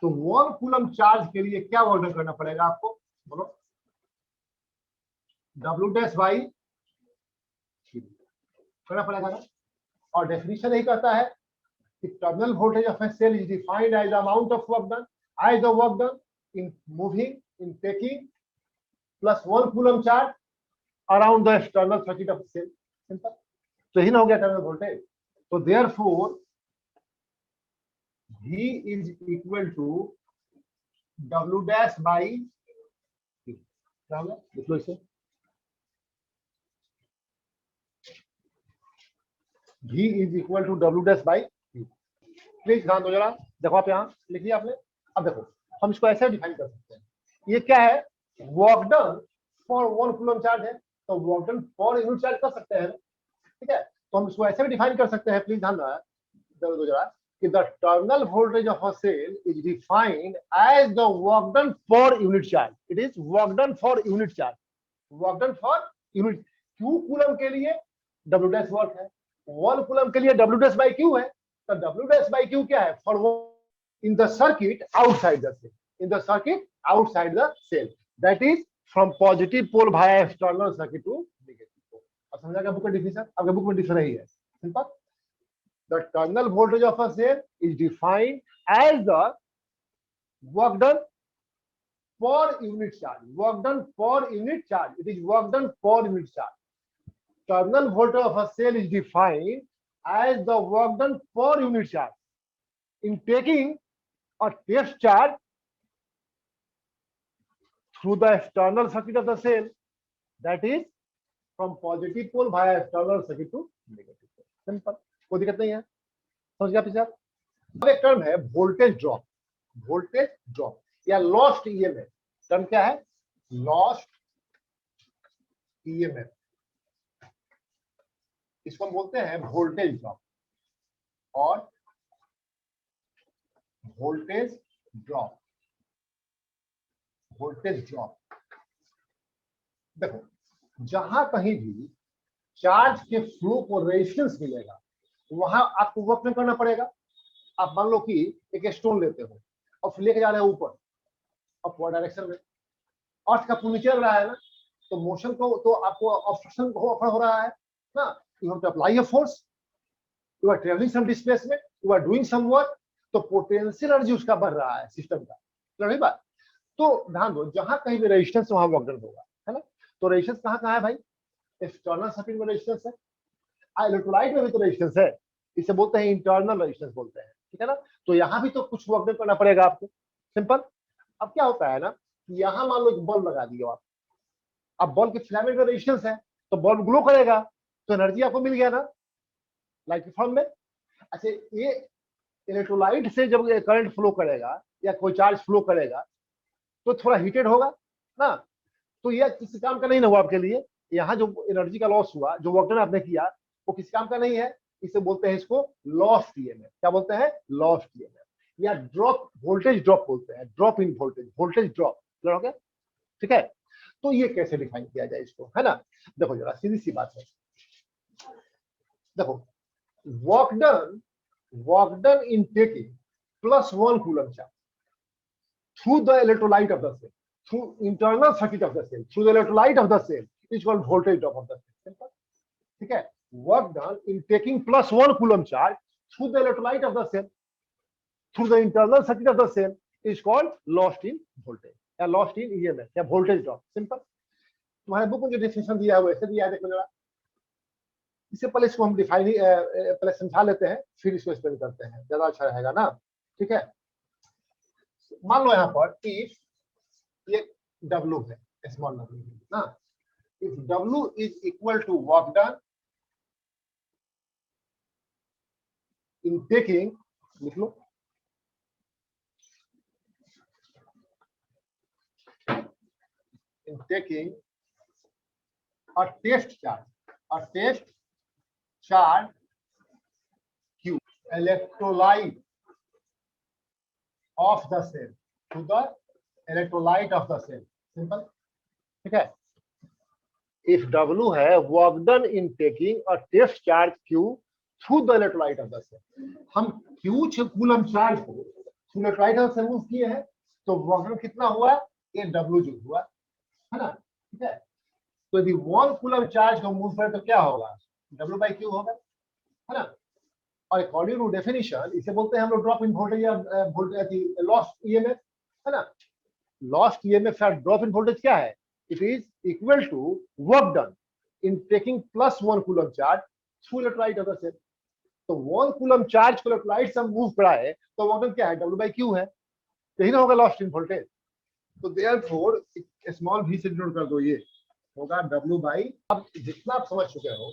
तो 1 कूलम चार्ज के लिए क्या वर्क करना पड़ेगा आपको, बोलो, W डैश बाई करना पड़ेगा ना। और डेफिनेशन यही कहता है कि terminal voltage of a cell is defined as the amount of work done, as the work done in moving in taking +1 coulomb charge around the external circuit of cell, simple. तो यही ना हो गया टर्मिनल वोल्टेज। तो therefore V is equal to W dash by क्या होगा, लिख लो इसे, V is equal to W dash by Q। Please ध्यान दो जरा, देखो आप यहाँ लिख लिया आपने। अब देखो हम इसको ऐसे डिफाइन कर सकते हैं, ये क्या है, work done for 1 coulomb charge है, तो work done for unit charge कर सकते हैं, ठीक है। तो हम इसको ऐसे भी डिफाइन कर सकते हैं, प्लीज ध्यान दो जरा, कि the terminal voltage of a cell is defined as the work done for unit charge. It is work done for unit charge, work done for unit. Q coulomb के लिए W डैश वर्क है, 1 कूलम के लिए W डैश बाई Q है। तो W डैश बाई Q क्या है, for in the circuit outside the cell, in the circuit outside the cell, that is from positive pole via external circuit to negative pole. अब समझा क्या बुक का डिफिनेशन, आपके बुक में डिफिनेशन ही है, simple. The terminal voltage of a cell is defined as the work done for unit charge, work done for unit charge. It is work done for unit charge. Terminal voltage of a cell is defined as the work done for unit charge. In taking a test charge through the external circuit of the cell, that is from positive pole via external circuit to negative pole. Simple. कोई दिक्कत नहीं है, समझ गया पीछे। अब एक टर्म है वोल्टेज ड्रॉप, वोल्टेज ड्रॉप या लॉस्ट ईएमएफ। टर्म क्या है, लॉस्ट ईएमएफ, इसको हम बोलते हैं वोल्टेज ड्रॉप और वोल्टेज ड्रॉप, वोल्टेज ड्रॉप। देखो जहां कहीं भी चार्ज के फ्लो को रेजिस्टेंस मिलेगा वहां आपको वर्क नहीं करना पड़ेगा। आप मान लो कि एक स्टोन लेते हो और फिर लेके जा रहे हो ऊपर अपवर्ड डायरेक्शन में, अर्थ का पुल नीचे चल रहा है ना, तो मोशन को तो आपको ऑब्स्ट्रक्शन हो रहा है ना, you have to apply a force, you are travelling some displacement, you are doing some work, तो पोटेंशियल एनर्जी उसका बढ़ रहा है सिस्टम का, समझ बात। तो ध्यान दो जहां कहीं भी रेजिस्टेंस वहां वर्क डन होगा, है ना। तो रेजिस्टेंस कहां है भाई, एक्सटर्नल सर्किट में रेजिस्टेंस है, इलेक्ट्रोलाइट में भी तो रेजिस्टेंस है, इसे बोलते हैं इंटरनल रेजिस्टेंस बोलते हैं, ठीक है ना। तो यहाँ भी तो कुछ वर्क डन करना पड़ेगा आपको, सिंपल। अब क्या होता है ना, यहाँ मान लो एक बल्ब लगा दिया आप, अब बल्ब के फिलामेंट में रेजिस्टेंस है तो बल्ब ग्लो करेगा, तो एनर्जी आपको मिल गया ना लाइट के फॉर्म में। अच्छा ये इलेक्ट्रोलाइट से जब करंट फ्लो करेगा या कोई चार्ज फ्लो करेगा तो थोड़ा हीटेड होगा ना, तो यह किसी काम का नहीं ना हुआ आपके लिए। यहाँ जो एनर्जी का लॉस हुआ, जो वर्क डन आपने किया, वो किसी काम का नहीं है, इसे बोलते हैं इसको लॉस्ट ईएमएफ। क्या बोलते हैं, लॉस्ट ईएमएफ या ड्रॉप, वोल्टेज ड्रॉप बोलते हैं, drop in voltage, voltage drop, ठीक है। तो ये कैसे डिफाइन किया जाए इसको, है ना। देखो जरा सीधी सी बात है, देखो work done in taking +1 coulomb charge through the electrolyte of the cell, through internal circuit of the cell, through the electrolyte of the cell is called voltage drop of the cell. Simple. ठीक है, work done in taking +1 coulomb charge through the electrolyte of the cell, through the internal circuit of the cell is called lost in voltage या lost in EMF या voltage drop. Simple. तुम्हारे बुक में जो डेफिनेशन दिया है वो ऐसे दिया है, देखो जरा। इससे पहले इसको हम डिफाइन पहले समझा लेते हैं, फिर इसको एक्सप्लेन करते हैं, ज्यादा अच्छा रहेगा ना, ठीक है। मान लो यहाँ पर इफ ये W है, स्मॉल W ना, if W is equal to work done in taking, लिख लो, in taking a test charge Q, electrolyte of the cell to the electrolyte of the cell, simple, ठीक है। if W है work done in taking a test charge Q through the electrolyte of the cell, हम Q कूलम चार्ज को through electrolyte of the cell move किए हैं, तो वर्क डन कितना हुआ, ये W जो हुआ, है ना, ठीक है। तो यदि 1 कूलम चार्ज को मूव करें तो क्या होगा, W/Q होगा, है ना। और अकॉर्डिंग टू डेफिनेशन इसे बोलते हैं हम लोग ड्रॉप इन वोल्टेज या वोल्टेज लॉस्ट ईएमएफ, है ना। लॉस्ट ईएमएफ या ड्रॉप इन वोल्टेज क्या है, it is equal to work done in taking +1 coulomb charge through electrolyte of the cell. तो 1 कूलम चार्ज को इलेक्ट्रोलाइट से हम मूव कराए तो वॉल्यूम क्या है, W/Q है, यही ना होगा लॉस्ट इन वोल्टेज। तो देयरफॉर स्मॉल v से डिनोट कर दो, ये होगा W/। अब जितना आप समझ चुके हो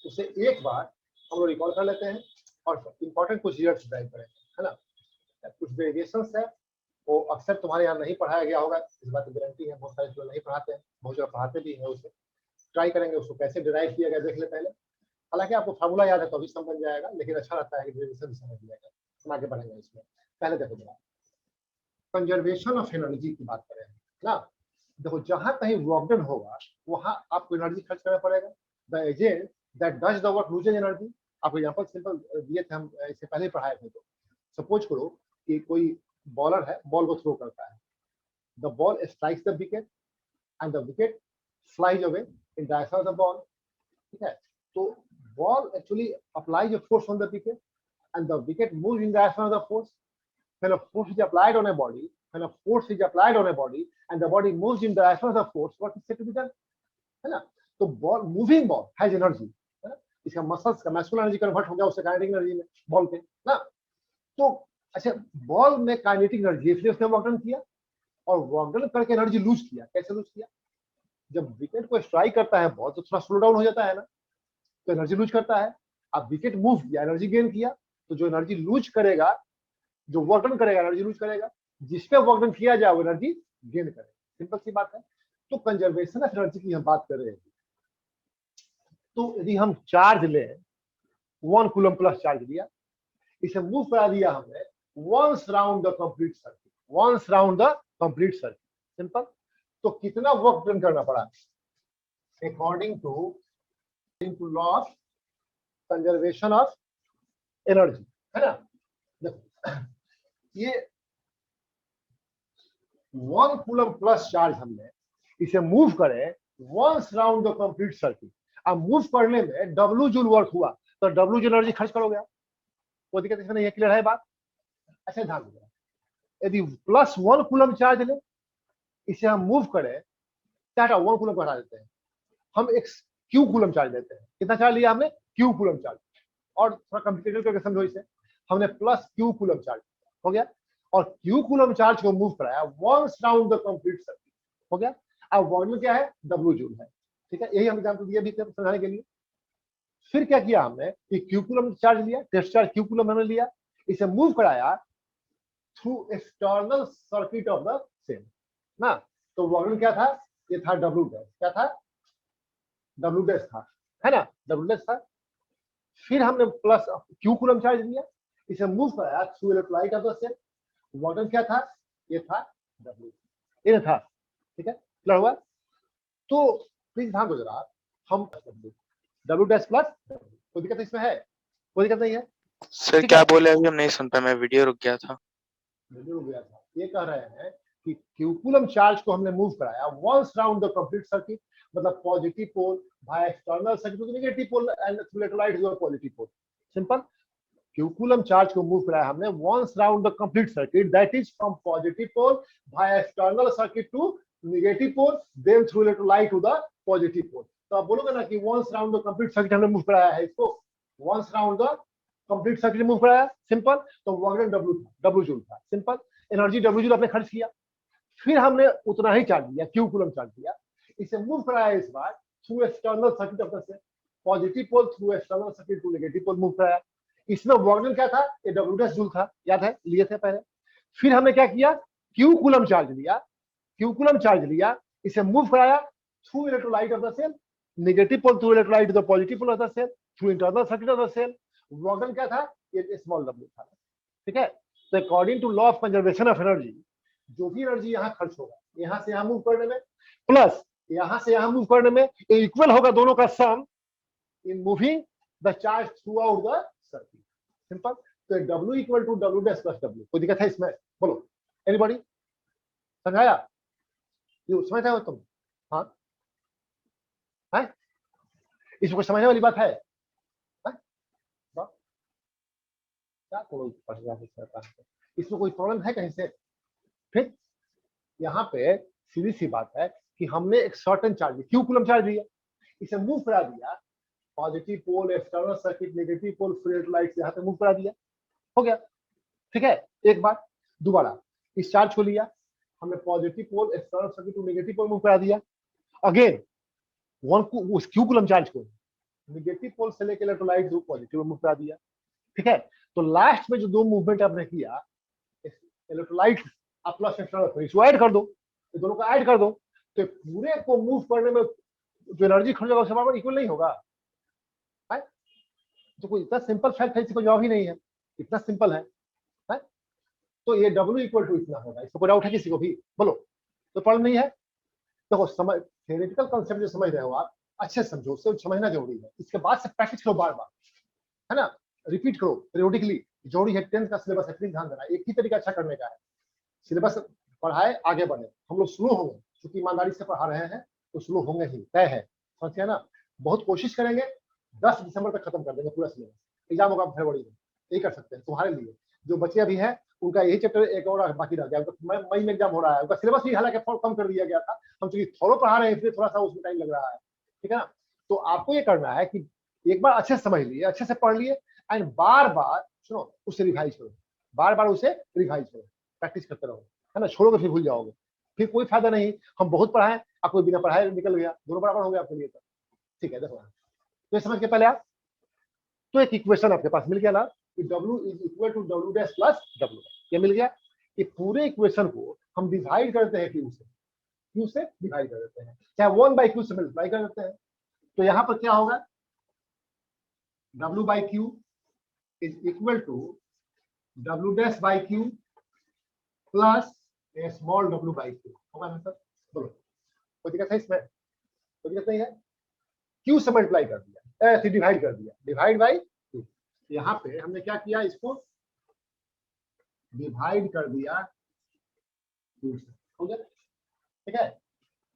उसे एक बार हम लोग रिकॉल कर लेते हैं और इंपॉर्टेंट कुछ रिजल्ट्स ड्राइव करेंगे, है ना। कुछ वेरिएशंस है वो अक्सर तुम्हारे यहाँ नहीं पढ़ाया गया होगा, इस बात की गारंटी है, बहुत सारे लोग नहीं पढ़ाते हैं, बहुत जगह पढ़ाते भी हैं। उसे ट्राई करेंगे, उसको कैसे डिराइव किया गया देख ले पहले। हालांकि आपको फार्मूला याद है तो अभी समझ जाएगा, लेकिन अच्छा रहता है कि डेरिवेशन समझ लिएगा, हम आगे बढ़ेंगे इसमें। पहले देखो जरा कंजर्वेशन ऑफ एनर्जी की बात करें ना। देखो जहां कहीं वर्क डन होगा वहां आपको एनर्जी खर्च करना पड़ेगा। The agent that does the work loses energy. आपको एग्जांपल सिंपल दिए थे, हम इससे पहले पढ़ाए थे। तो सपोज करो कि कोई बॉलर है, बॉल को थ्रो करता है, the ball strikes the wicket and the wicket flies away in direction of the ball, ठीक है। तो ball actually applies a force on the wicket and the wicket moves in direction of the force. When a force is applied on a body, when a force is applied on a body and the body moves in the direction of the force, what is said to be done? है ना। तो ball, moving ball has energy, है ना। इसका मसल्स का मैस्कुलर एनर्जी कन्वर्ट हो गया उससे काइनेटिक एनर्जी में बॉल पे ना। तो अच्छा, बॉल में काइनेटिक एनर्जी, इसलिए उसने वर्क डन किया और वर्क डन करके एनर्जी लूज किया। कैसे लूज किया? जब विकेट को स्ट्राइक करता है बॉल तो थोड़ा स्लो डाउन हो जाता है ना, तो एनर्जी लूज करता है। अब विकेट मूव किया, एनर्जी गेन किया, तो जो एनर्जी लूज करेगा, जो वर्क डन करेगा एनर्जी लूज करेगा, जिस पे वर्क डन किया जाए वो एनर्जी गेन करेगा। सिंपल सी बात है। तो कंजर्वेशन ऑफ एनर्जी की हम बात कर रहे हैं। तो यदि हम चार्ज लें, 1 कूलम प्लस चार्ज लिया, इसे मूव करा दिया हमने once round the complete circuit, once round the complete circuit, simple. तो कितना वर्क डन करना पड़ा? According to law of conservation of energy, है ना। देखो ये 1 कूलम प्लस चार्ज हमने इसे मूव करे once round the complete circuit. अब मूव करने में W जूल वर्क हुआ, तो W जूल एनर्जी खर्च करोगे, कोई दिक्कत इसमें नहीं है। क्लियर है बात? अच्छा ध्यान दो, यदि प्लस 1 कूलम चार्ज ले, इसे हम मूव करें, क्या 1 कूलम बढ़ा देते हैं, हम एक Q कूलम चार्ज लेते हैं। कितना चार्ज लिया हमने? Q coulomb charge. और थोड़ा कॉम्प्लिकेटेड करके समझो इसे, हमने प्लस Q कूलम चार्ज हो गया और Q कूलम चार्ज को मूव कराया once round the complete circuit, हो गया। अब वॉल्यूम क्या है? W जूल है, ठीक है। यही हम एग्जांपल दिए भी थे समझाने के लिए। फिर क्या किया हमने कि Q कूलम चार्ज लिया, टेस्ट चार्ज Q कूलम हमने लिया, इसे मूव कराया through external circuit of the cell ना। तो वॉल्यूम क्या था? ये था W डैश। क्या था? W डैश था, है ना, W डैश था। फिर हमने प्लस Q कूलम चार्ज लिया, इसे मूव कराया through electrolyte of the cell. Volume क्या था? ये था W, ये था, ठीक है। क्लियर हुआ? तो प्लीज ध्यान दो जरा, हम W डैश प्लस, कोई दिक्कत इसमें है? कोई दिक्कत नहीं है? सर क्या बोले अभी हम नहीं सुन पाए, मैं वीडियो रुक गया था। वीडियो रुक गया था। ये कह रहे हैं कि Q कूलम चार्ज को हमने मूव कराया once round the complete circuit, मतलब positive pole by external circuit to negative pole and through electrolyte to positive pole. Simple. Q coulomb charge को मूव कराया हमने once round the complete circuit, that is from positive pole by external circuit to negative pole, then through electrolyte to the positive pole. तो आप बोलोगे ना कि once round the complete circuit हमने मूव कराया है, इसको once round the complete circuit move कराया, सिंपल। तो वर्क डन W जूल था, सिंपल। एनर्जी W जूल आपने खर्च किया। फिर हमने उतना ही चार्ज दिया, Q कूलम चार्ज दिया, इसे मूव कराया इस बार through external circuit of the cell, positive pole through external circuit to negative pole move कराया। इसमें वर्क डन क्या था? ये W डैश जूल था, याद है, लिए थे पहले। फिर हमने क्या किया? Q कूलम चार्ज लिया, Q कूलम चार्ज लिया, इसे मूव कराया through electrolyte of the cell, negative pole through electrolyte to the positive pole of the cell, through internal circuit of the cell. Work done क्या था? ये स्मॉल W था, ठीक है। तो according to law of conservation of energy, जो भी एनर्जी यहाँ खर्च होगा यहाँ से यहाँ मूव करने में, प्लस यहाँ से यहाँ मूव करने में, इक्वल होगा दोनों का sum in moving the charge throughout the circuit, simple. तो W equal to W dash plus W। कोई दिक्कत है इसमें? बोलो एनीबॉडी? समझाया? ये समझता हो तुम? हाँ है? इसमें कुछ समझने वाली बात है? क्या कोई इसमें कोई प्रॉब्लम है कहीं से? फिर यहाँ पे सीधी सी बात है कि हमने एक certain charge Q coulomb charge लिया, इसे मूव करा दिया positive pole external circuit, negative pole free electrolyte यहाँ पे मूव करा दिया, हो गया। ठीक है, एक बार दोबारा इस चार्ज को लिया हमने, positive pole external circuit to negative pole move करा दिया, अगेन वन को उस क्यू कूलम चार्ज को नेगेटिव पोल से लेकर इलेक्ट्रोलाइट जो पॉजिटिव मूव करा दिया। ठीक है, तो लास्ट में जो दो मूवमेंट आपने किया इलेक्ट्रोलाइट आप प्लस एक्सटर्नल इसको ऐड कर दो, ये दोनों को ऐड कर दो, तो पूरे को मूव करने में जो एनर्जी खर्च होगा उससे बराबर इक्वल नहीं होगा। तो कोई इतना सिंपल फैक्ट है, इसको जवाब ही नहीं है, इतना सिंपल है। तो ये W इक्वल टू इतना होगा, इसको कोई डाउट है किसी को भी? बोलो, तो प्रॉब्लम नहीं है। देखो समझ, थ्योरेटिकल कांसेप्ट जो समझ रहे हो आप अच्छे समझो, उससे समझना जरूरी है, इसके बाद से प्रैक्टिस करो बार बार, है ना, रिपीट करो पीरियोडिकली, जरूरी है। 10th का सिलेबस है, प्लीज ध्यान देना, एक ही तरीका अच्छा करने का है, सिलेबस पढ़ाए आगे बढ़े। हम लोग स्लो होंगे क्योंकि ईमानदारी से पढ़ा रहे हैं, तो स्लो होंगे ही, तय है, समझिए ना। बहुत कोशिश करेंगे 10 दिसंबर तक खत्म कर देंगे पूरा सिलेबस, एग्जाम होगा फरवरी में, यही कर सकते हैं तुम्हारे लिए। जो बच्चे अभी हैं उनका यही चैप्टर एक और बाकी रह गया, मई में एग्जाम हो रहा है, उनका सिलेबस भी हालांकि कम कर दिया गया था, हम चूंकि थोड़ा पढ़ा रहे हैं इसलिए थोड़ा सा उसमें टाइम लग रहा है। ठीक है ना, तो आपको ये करना है कि एक बार अच्छे से समझ लिए, अच्छे से पढ़ लिए, एंड बार बार सुनो उसे रिवाइज करो, बार बार उसे रिवाइज करो, प्रैक्टिस करते रहो, है ना, छोड़ोगे फिर भूल जाओगे, फिर कोई फायदा नहीं। हम बहुत पढ़ाए, आपको बिना पढ़ाए निकल गया, दोनों बराबर हो गया आपके लिए। तो ठीक है, देखो तो ये समझ के पहले आप, तो एक इक्वेशन आपके पास मिल गया ना कि W is equal to W dash plus W, ये मिल गया। कि पूरे इक्वेशन को हम डिवाइड करते हैं Q से डिवाइड कर देते हैं, चाहे 1/Q से मल्टीप्लाई कर देते हैं। तो यहाँ पर क्या होगा, W/Q is equal to W dash by Q plus small W/Q होगा ना सर? बोलो, कोई दिक्कत है इसमें? कोई दिक्कत नहीं है। Q से मल्टीप्लाई कर दिया, ऐसे डिवाइड कर दिया, डिवाइड बाई Q। यहाँ पे हमने क्या किया, इसको डिवाइड कर दिया Q से, हो गया। ठीक है,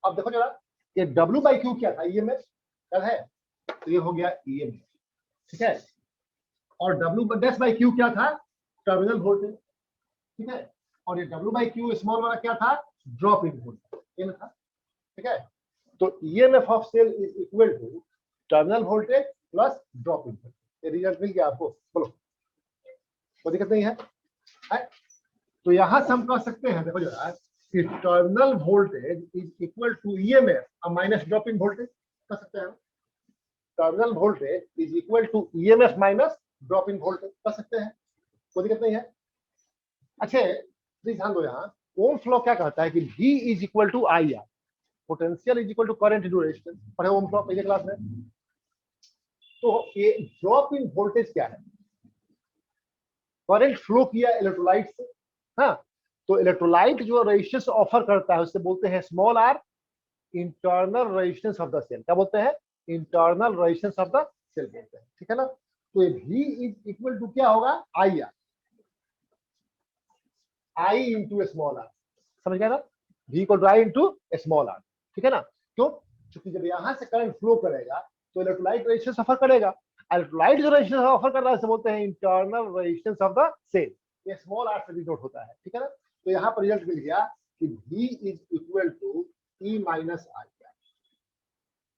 अब देखो जरा, ये W/Q क्या था, EMF क्या है, तो ये हो गया EMF। ठीक है, और W डैश बाई Q क्या था, टर्मिनल वोल्टेज। ठीक है, और ये W/Q स्मॉल वाला क्या था, ड्रॉप इन वोल्टेज, ये था। ठीक है, तो EMF of cell is equal to terminal voltage plus drop in voltage, ये रिजल्ट मिल गया आपको। बोलो, कोई दिक्कत नहीं है? तो यहां से हम कह सकते हैं, देखो जरा, कि terminal voltage is equal to EMF minus drop in voltage, कह सकते हैं। Terminal voltage is equal to EMF minus drop in voltage, कह सकते हैं, कोई दिक्कत नहीं है। अच्छा प्लीज ध्यान दो, यहाँ ओम्स लॉ क्या कहता है कि V is equal to IR, potential is equal to current into resistance, पढ़े ओम्स लॉ पहले क्लास में। तो ये ड्रॉप इन वोल्टेज क्या है, करंट फ्लो किया इलेक्ट्रोलाइट से, हाँ, तो इलेक्ट्रोलाइट जो रेजिस्टेंस ऑफर करता है उससे बोलते हैं small r, internal resistance of the cell, क्या बोलते हैं, internal resistance of the cell बोलते हैं। ठीक है ना, तो ये V इज इक्वल टू क्या होगा, IR, I into small r, समझ गया ना, V equal to I into small r। ठीक है ना, क्यों, क्योंकि जब यहाँ से करंट फ्लो करेगा तो इलेक्ट्रोलाइट रेजिस्टेंस ऑफर करेगा, इलेक्ट्रोलाइट जो रेजिस्टेंस ऑफर कर रहा है उसे बोलते हैं internal resistance of the cell, ये स्मॉल r से डिनोट होता है। ठीक है ना, तो यहाँ पर रिजल्ट मिल गया कि V is equal to E minus I।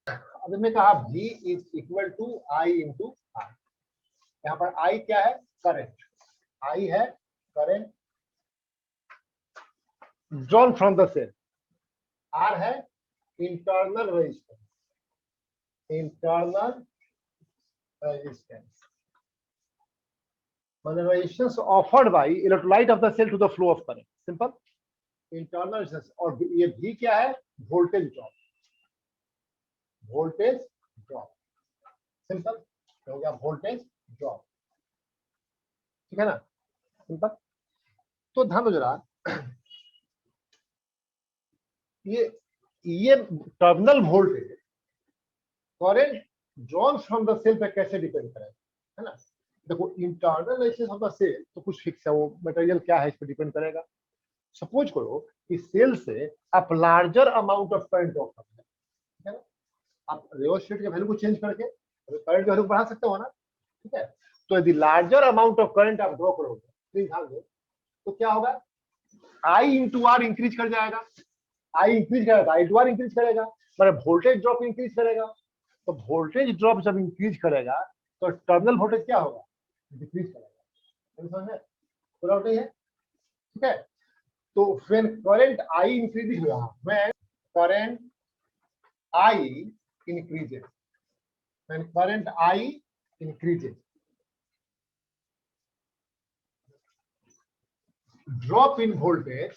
अब इसमें कहा V is equal to I into R, यहाँ पर I क्या है, करंट, I है current drawn from the cell, R है इंटरनल रेजिस्टेंस, इंटरनल रेजिस्टेंस मतलब resistance offered by electrolyte of the cell to the flow of current, simple, internal resistance. और ये भी क्या है, voltage drop, voltage drop, simple हो गया, वोल्टेज ड्रॉप। ठीक है ना, सिंपल। तो ध्यान दो जरा, ये terminal voltage current drawn from the cell पे कैसे डिपेंड करेगा, है ना। देखो internal resistance of the cell तो कुछ फिक्स है, वो मटेरियल क्या है इस पर डिपेंड करेगा। सपोज करो कि सेल से आप larger amount of current draw कर रहे हैं, ठीक है ना, आप रियोस्टेट के वैल्यू को चेंज करके करंट की वैल्यू बढ़ा सकते हो ना, ठीक है। तो यदि लार्जर अमाउंट ऑफ करंट आप ड्रॉ करोगे, प्लीज ध्यान दो, तो क्या होगा, I इंटू आर इंक्रीज कर जाएगा, I इंक्रीज करेगा, I इंटू आर इंक्रीज करेगा, मतलब वोल्टेज ड्रॉप इंक्रीज करेगा। तो वोल्टेज ड्रॉप जब इंक्रीज करेगा तो टर्मिनल वोल्टेज क्या होगा, डिक्रीज करेगा। समझ में पूरा नहीं है, ठीक है। तो व्हेन करंट I इंक्रीज हुआ, when current I increases, when current I increases, drop in voltage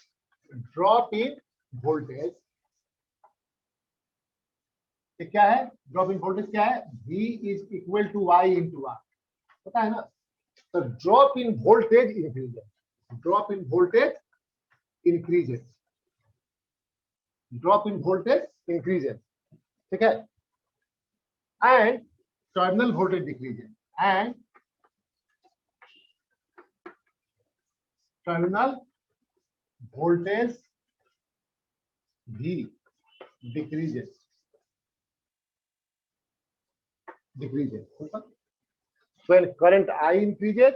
ये क्या है, ड्रॉप इन वोल्टेज क्या है, V is equal to Y into R, पता है ना। तो drop in voltage increases, drop in voltage increases, drop in voltage increases, ठीक है। And terminal voltage decreases, and terminal voltage भी decreases, when current I increases,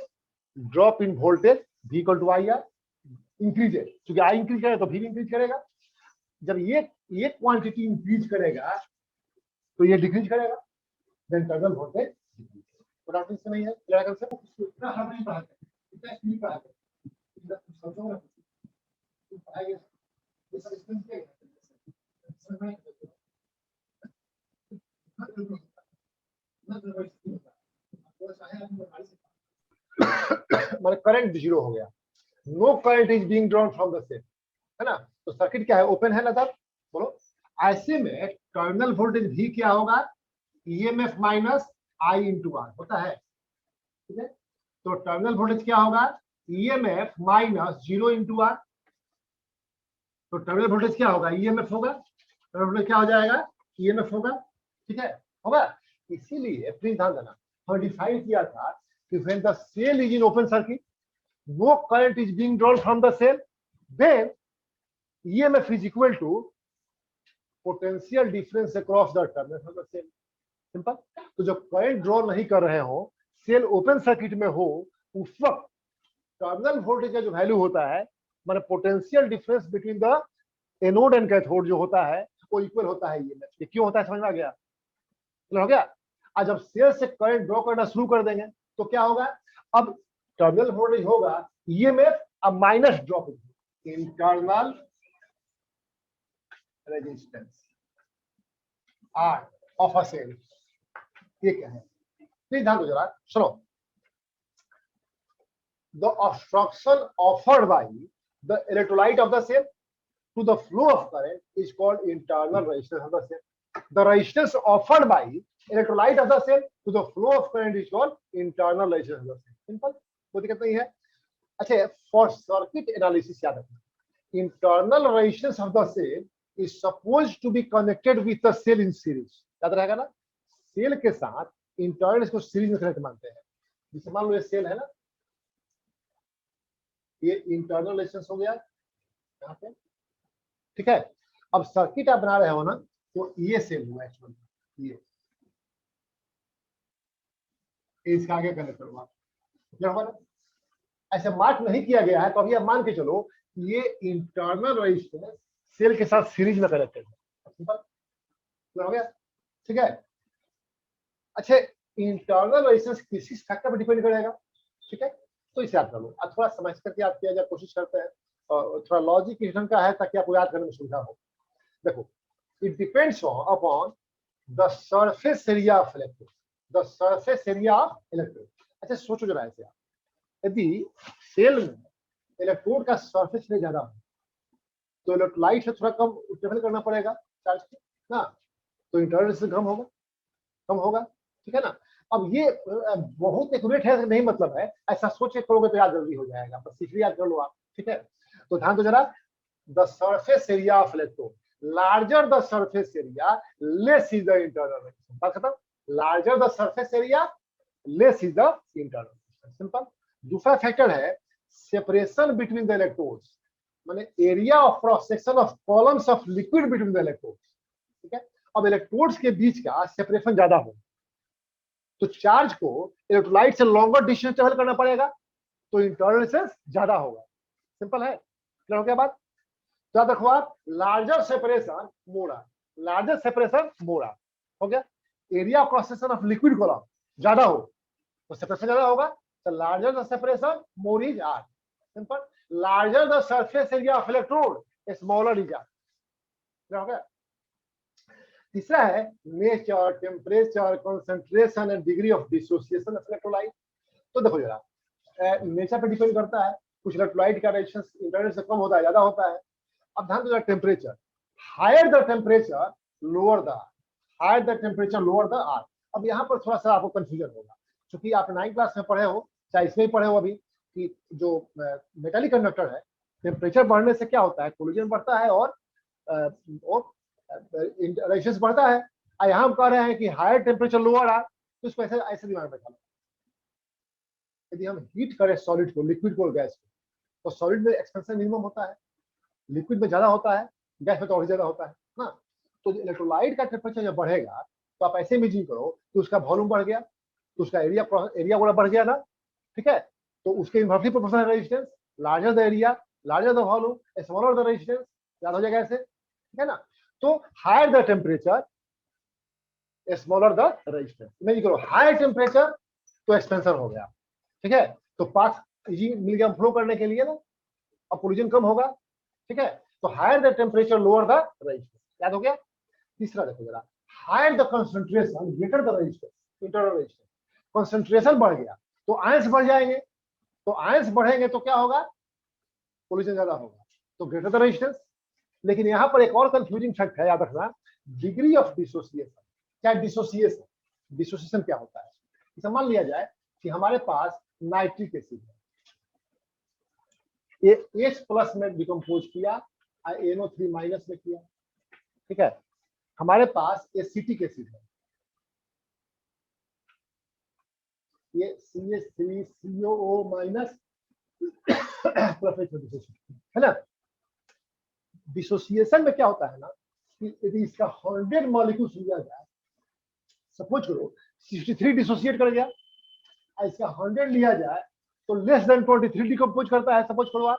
drop in voltage V equal to IR increases, क्योंकि I इंक्रीज करेगा तो V इंक्रीज करेगा। जब ये क्वांटिटी इंक्रीज करेगा तो ये डिक्रीज करेगा, देन टर्मिनल वोल्टेज डिक्रीज। से नहीं है क्या कंसेप्ट, इतना हम नहीं पढ़ाते, इतना नहीं पढ़ाते, समझो ना पढ़ाइए ये सब इसमें माने करंट जीरो हो गया, no current is being drawn from the cell, है ना। तो सर्किट क्या है, ओपन है ना तब, बोलो। ऐसे में टर्मिनल वोल्टेज भी क्या होगा, EMF minus I into R होता है, ठीक है। तो टर्मिनल वोल्टेज क्या होगा, EMF minus zero into R. तो टर्मिनल वोल्टेज क्या होगा, ईएमएफ होगा, टर्मिनल वोल्टेज क्या हो जाएगा, ईएमएफ होगा, ठीक है, होगा। इसीलिए प्लीज ध्यान देना, हम डिफाइन किया था कि when the cell is in open circuit, no current is being drawn from the cell, then EMF is equal to potential difference across the terminals of the cell. Simple. तो जब करंट ड्रॉ नहीं कर रहे हो, सेल ओपन सर्किट में हो, उस वक्त टर्मिनल वोल्टेज का जो वैल्यू होता है, माने potential difference between the anode and cathode जो होता है वो इक्वल होता है ईएमएफ। ये क्यों होता है समझ में आ गया, हो गया। आज जब सेल से करंट ड्रॉ करना शुरू कर देंगे तो क्या होगा, अब टर्मिनल वोल्टेज होगा ईएमएफ अब minus drop internal resistance R of a cell. ये क्या है, प्लीज ध्यान दो जरा, सुनो। The obstruction offered by the electrolyte of the cell to the flow of current is called internal resistance of the cell. The resistance offered by electrolyte of the cell to the flow of current is called internal resistance of the cell. Simple, कोई दिक्कत नहीं है। अच्छा, for circuit analysis याद रखना, internal resistance of the cell is supposed to be connected with the cell in series। याद रहेगा ना, सेल के साथ इंटरनल को सीरीज में कनेक्ट मानते हैं। जैसे मान लो ये सेल है ना, ये इंटरनल रेजिस्टेंस हो गया यहाँ पे, ठीक है। अब सर्किट आप बना रहे हो ना, तो ये सेल हुआ एक्चुअली, ये इसका आगे कनेक्टर हुआ, क्या होगा ना। ऐसे मार्क नहीं किया गया है तो अभी आप मान के चलो ये इंटरनल रेजिस्टेंस सेल के साथ सीरीज में कनेक्टेड है, सिंपल हो गया, ठीक है। अच्छा, इंटरनल रेजिस्टेंस किसी फैक्टर पर डिपेंड करेगा, ठीक है। तो इसे याद कर लो, थोड़ा समझ करके याद किया जाए, कोशिश करते हैं, और थोड़ा लॉजिक इस ढंग का है ताकि आपको याद करने में सुविधा हो। देखो, it depends upon the surface area of electrode, the surface area of electrode। अच्छा सोचो जरा ऐसे, यदि सेल में इलेक्ट्रोड का सरफेस एरिया ज्यादा हो तो इलेक्ट्रोलाइट से थोड़ा कम ट्रेवल करना पड़ेगा चार्ज ना, तो इंटरनल रेजिस्टेंस कम होगा, ठीक है ना। अब ये बहुत एक्यूरेट है नहीं मतलब है, ऐसा सोच के करोगे तो याद जल्दी हो जाएगा, बस सीख याद कर लो आप, ठीक है। तो ध्यान दो जरा, the surface area of electrode larger the surface area, less is the internal resistance। बात खत्म। larger the surface area, less is the internal resistance। Simple. दूसरा फैक्टर है separation between the electrodes, माने area of cross section of columns of liquid between the electrodes, ठीक है। अब इलेक्ट्रोड्स के बीच का सेपरेशन ज्यादा हो तो चार्ज को इलेक्ट्रोलाइट से लॉन्गर डिस्टेंस ट्रेवल करना पड़ेगा, तो इंटरनल रेजिस्टेंस ज्यादा होगा। सिंपल है, क्लियर हो गया बात। तो याद रखो आप, लार्जर सेपरेशन मोड़ा, लार्जर सेपरेशन मोड़ा, हो गया। Area cross section of liquid column ज्यादा हो तो सेपरेशन ज्यादा होगा, तो larger the separation more is R. Simple. Larger the surface area of electrode smaller is R. क्या हो गया? तीसरा है nature, temperature, concentration and degree of dissociation of electrolyte. तो देखो जरा, नेचर पे डिपेंड करता है, कुछ इलेक्ट्रोलाइट का रेजिस्टेंस इंटरनेट से कम होता है, ज्यादा होता है। अब ध्यान दो temperature, higher the temperature lower the R, higher the temperature lower the R. अब यहाँ पर थोड़ा सा आपको कंफ्यूजन होगा, क्योंकि आप 9th क्लास में पढ़े हो, चाहे इसमें ही पढ़े हो अभी, कि जो मेटालिक कंडक्टर है, टेम्परेचर बढ़ने से क्या होता है, कोलिजन बढ़ता है और रेजिस्टेंस बढ़ता है। यहाँ हम कह रहे हैं कि हायर टेम्परेचर लोअर आर, तो इसको ऐसे ऐसे दिमाग में बैठा लो। यदि हम हीट करें सॉलिड को, लिक्विड को, गैस को, तो सॉलिड में एक्सपेंशन मिनिमम होता है, लिक्विड में ज्यादा होता है, गैस में तो और ज्यादा होता है ना। तो इलेक्ट्रोलाइट का टेम्परेचर जब बढ़ेगा तो आप ऐसे इमेजिन करो कि उसका वॉल्यूम बढ़ गया, तो उसका एरिया पूरा बढ़ गया ना, ठीक है। तो उसके inversely proportional resistance, larger the area larger the volume smaller the resistance, याद हो जाएगा ऐसे, ठीक है ना। तो higher the temperature smaller the resistance. Imagine करो हायर टेम्परेचर तो एक्सपेंशन हो गया, ठीक है, तो पाथ इजी मिल गया फ्लो करने के लिए ना, अब कोलिजन कम होगा, ठीक है। तो higher the temperature lower the resistance, याद हो गया। तीसरा देखो जरा, higher the concentration greater the resistance, internal resistance. Concentration बढ़ गया तो आयंस बढ़ जाएंगे, तो आयंस बढ़ेंगे तो क्या होगा, कोलिजन ज्यादा होगा, तो ग्रेटर द रेजिस्टेंस। लेकिन यहाँ पर एक और कंफ्यूजिंग फैक्ट है, याद रखना, डिग्री ऑफ डिसोसिएशन। क्या डिसोसिएशन, डिसोसिएशन क्या होता है? इसे मान लिया जाए कि हमारे पास नाइट्रिक एसिड है, ये H+ में डिकम्पोज किया, NO3- में किया, ठीक है। हमारे पास एसिटिक एसिड है, ये CH3COO- है ना। डिसोसिएशन में क्या होता है ना, कि यदि इसका 100 मॉलिक्यूल्स लिया जाए, सपोज करो 63 डिसोसिएट कर गया, और इसका 100 लिया जाए तो लेस देन 23 डिकम्पोज करता है, सपोज करो आप,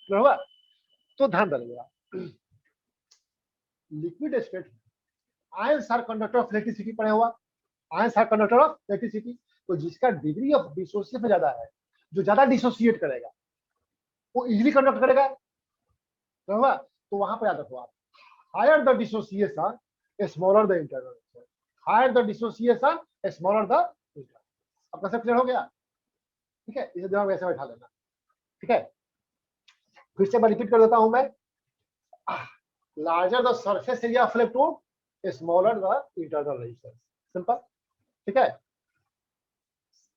होगा। तो ध्यान रखिएगा, liquid state ions are conductor of electricity पढ़े हुआ, ions are conductor of electricity. तो जिसका डिग्री ऑफ डिसोसिएशन ज्यादा है, जो ज्यादा डिसोसिएट करेगा वो इजीली कंडक्ट करेगा, होगा। तो वहां पर याद रखो आप, higher the dissociation smaller the internal, higher the dissociation smaller the internal. अब कंसेप्ट क्लियर हो गया, ठीक है। इसे दिमाग में ऐसे बैठा लेना, ठीक है। फिर से मैं रिपीट कर देता हूं मैं, larger the surface area of electrode smaller the internal resistance. Simple, ठीक है।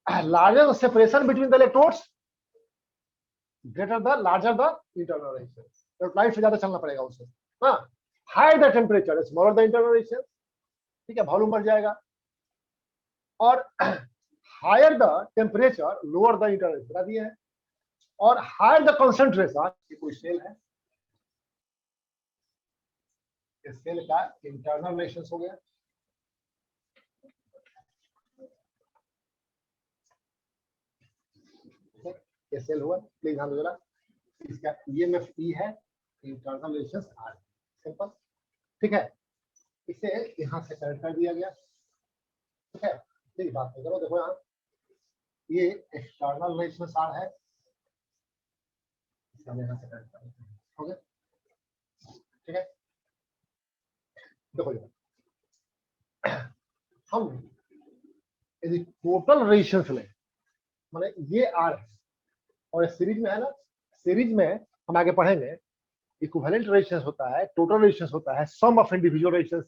Larger the separation between the electrodes greater the larger the internal resistance. Electrolyte से ज्यादा चलना पड़ेगा उसे, हाँ। Higher the temperature smaller the internal resistance, ठीक है, वॉल्यूम बढ़ जाएगा। और higher the temperature lower the internal resistance, बता दिए हैं। और हायर द कंसंट्रेशन, ये कोई सेल है, इस सेल का इंटरनल रेजिस्टेंस हो गया, ये सेल हुआ, प्लीज ध्यान दो जरा। इसका EMF E है, इंटरनल रेजिस्टेंस R, सिंपल, ठीक है। इसे यहां से कनेक्ट कर दिया गया, ठीक है। ठीक बात करो, देखो यहाँ ये एक्सटर्नल रेजिस्टेंस R है, यहाँ से कनेक्ट कर, हो गया, ठीक है। देखो हम यदि टोटल रेजिस्टेंस लें, माने ये R है और सीरीज में है ना, सीरीज में हम आगे पढ़ेंगे इक्विवेलेंट रेजिस्टेंस होता है, टोटल रेजिस्टेंस होता है, सम ऑफ इंडिविजुअल रेजिस्टेंस।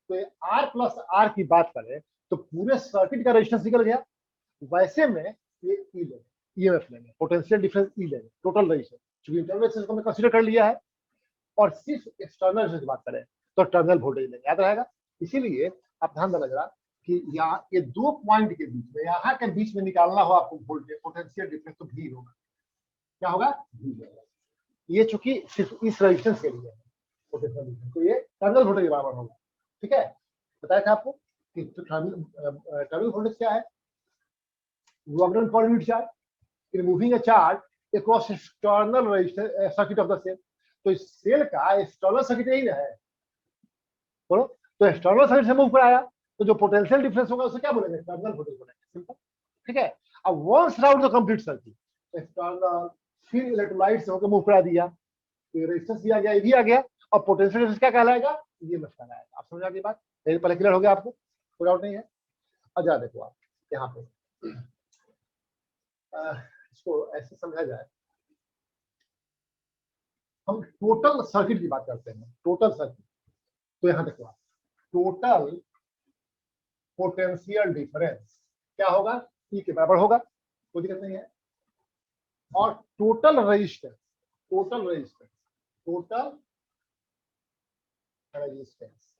तो ये R+R की बात करें तो पूरे सर्किट का रेजिस्टेंस निकल गया। वैसे में ये E लेंगे, EMF लेंगे, पोटेंशियल डिफरेंस E लेंगे, टोटल रेजिस्टेंस, क्योंकि इंटरनल रेजिस्टेंस को हमने कंसीडर कर लिया है। और सिर्फ एक्सटर्नल रेजिस्टेंस की बात करें तो टर्मिनल वोल्टेज लेंगे, याद रहेगा। इसीलिए आप ध्यान देना जरा कि यहाँ ये दो पॉइंट के बीच में, यहाँ के बीच में निकालना हो आपको वोल्टेज, पोटेंशियल डिफरेंस, तो V होगा, क्या होगा, V होगा। ये चूंकि सिर्फ इस रेजिस्टेंस के लिए है पोटेंशियल डिफरेंस, तो ये टर्मिनल वोल्टेज के बराबर होगा, ठीक है। बताया था आपको कि टर्मिनल वोल्टेज क्या है, volt per unit charge in moving a charge across external resistance circuit of the cell. तो इस सेल का एक्सटर्नल सर्किट यही ना है, बोलो, तो एक्सटर्नल सर्किट से मूव कराया तो जो पोटेंशियल डिफरेंस होगा उसे क्या बोलेंगे, एक्सटर्नल वोल्टेज बोलेंगे, सिंपल। ठीक है, अब once round the complete circuit, external, फिर इलेक्ट्रोलाइट से होकर मूव करा दिया, रेजिस्टेंस भी आ गया, ये भी आ गया, और पोटेंशियल डिफरेंस क्या कहलाएगा, ये मत कहलाएगा। आप समझ आ गई बात, पहले क्लियर हो गया आपको, कोई डाउट नहीं है। अच्छा देखो आप यहाँ पे इसको ऐसे समझा जाए, हम टोटल सर्किट की बात करते हैं, टोटल सर्किट। तो यहाँ देखो आप, टोटल पोटेंशियल डिफरेंस क्या होगा, ई के बराबर होगा, कोई दिक्कत नहीं है। और total resistance, total resistance, total resistance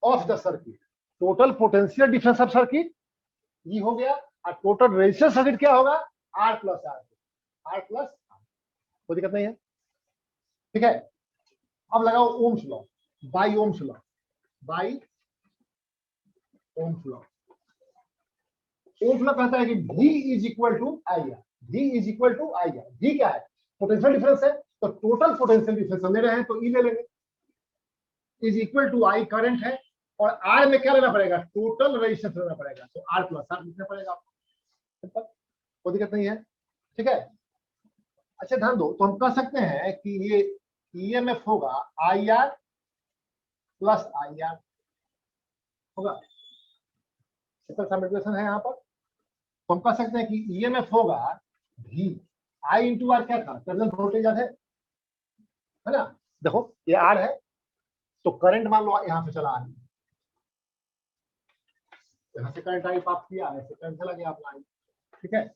of the circuit, total potential difference of circuit ये हो गया, और टोटल रेजिस्टेंस सर्किट क्या होगा, R plus R, R plus R, कोई दिक्कत नहीं है। ठीक है, अब लगाओ Ohm's law, by Ohm's law, by Ohm's law. Ohm's law कहता है कि V is equal to I R, V is equal to I R. V क्या है, पोटेंशियल डिफरेंस है, तो टोटल पोटेंशियल डिफरेंस हम ले रहे हैं तो ई ले लेंगे, is equal to I current है, और आर में क्या लेना पड़ेगा, टोटल रेजिस्टेंस लेना पड़ेगा, तो आर प्लस आर लिखना पड़ेगा आपको, कोई दिक्कत नहीं है। ठीक है, अच्छा ध्यान दो, तो हम कह सकते हैं कि ये ईएमएफ होगा I R plus I R होगा, सिंपल समेट्रिएशन है यहाँ पर। तो हम कह सकते हैं कि ईएमएफ होगा भी, आई इंटू आर क्या था, टर्मिनल वोल्टेज है ना, देखो ये आर है, तो करंट मान लो यहाँ से चला आ रही है, यहाँ से करंट आई पास किया, ऐसे करंट चला गया अपना आई। ठीक है,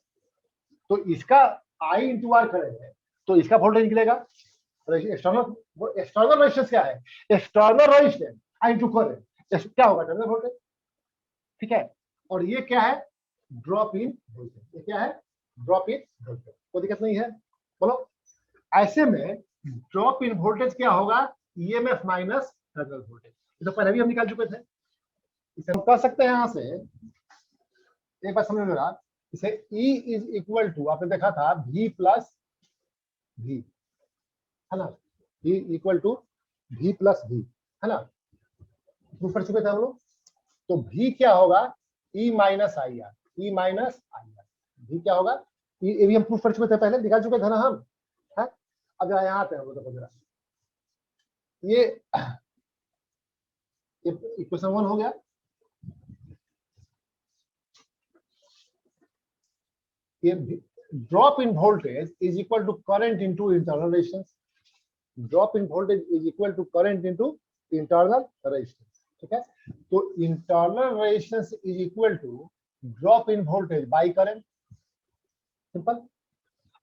तो इसका आई इंटू आर करेंगे तो इसका वोल्टेज निकलेगा, एक्सटर्नल, एक्सटर्नल रेजिस्टेंस क्या है, external resistance I into current, क्या होगा, टर्मिनल वोल्टेज। ठीक है, और ये क्या है, ड्रॉप इन वोल्टेज, ये क्या है, ड्रॉप इन वोल्टेज, कोई दिक्कत नहीं है। बोलो, ऐसे में ड्रॉप इन वोल्टेज क्या होगा, ईएमएफ माइनस टर्मिनल वोल्टेज, ये तो पहले भी हम निकाल चुके थे। इसे हम कह सकते हैं यहां से, एक बार समझ लो, इसे E इज इक्वल टू, आपने देखा था V प्लस V, है ना, E equal to V plus V, है ना, प्रूफ कर चुके थे हम लोग। तो V क्या होगा, E minus I R, E minus I R, V क्या होगा, ये भी हम प्रूफ कर चुके थे, पहले दिखा चुके थे ना हम, है। अब जरा यहाँ आते हैं, देखो जरा, ये इक्वेशन 1 हो गया, ये drop in voltage is equal to current into internal resistance, drop in voltage is equal to current into internal resistance. ठीक है, तो internal resistance is equal to drop in voltage by current, simple.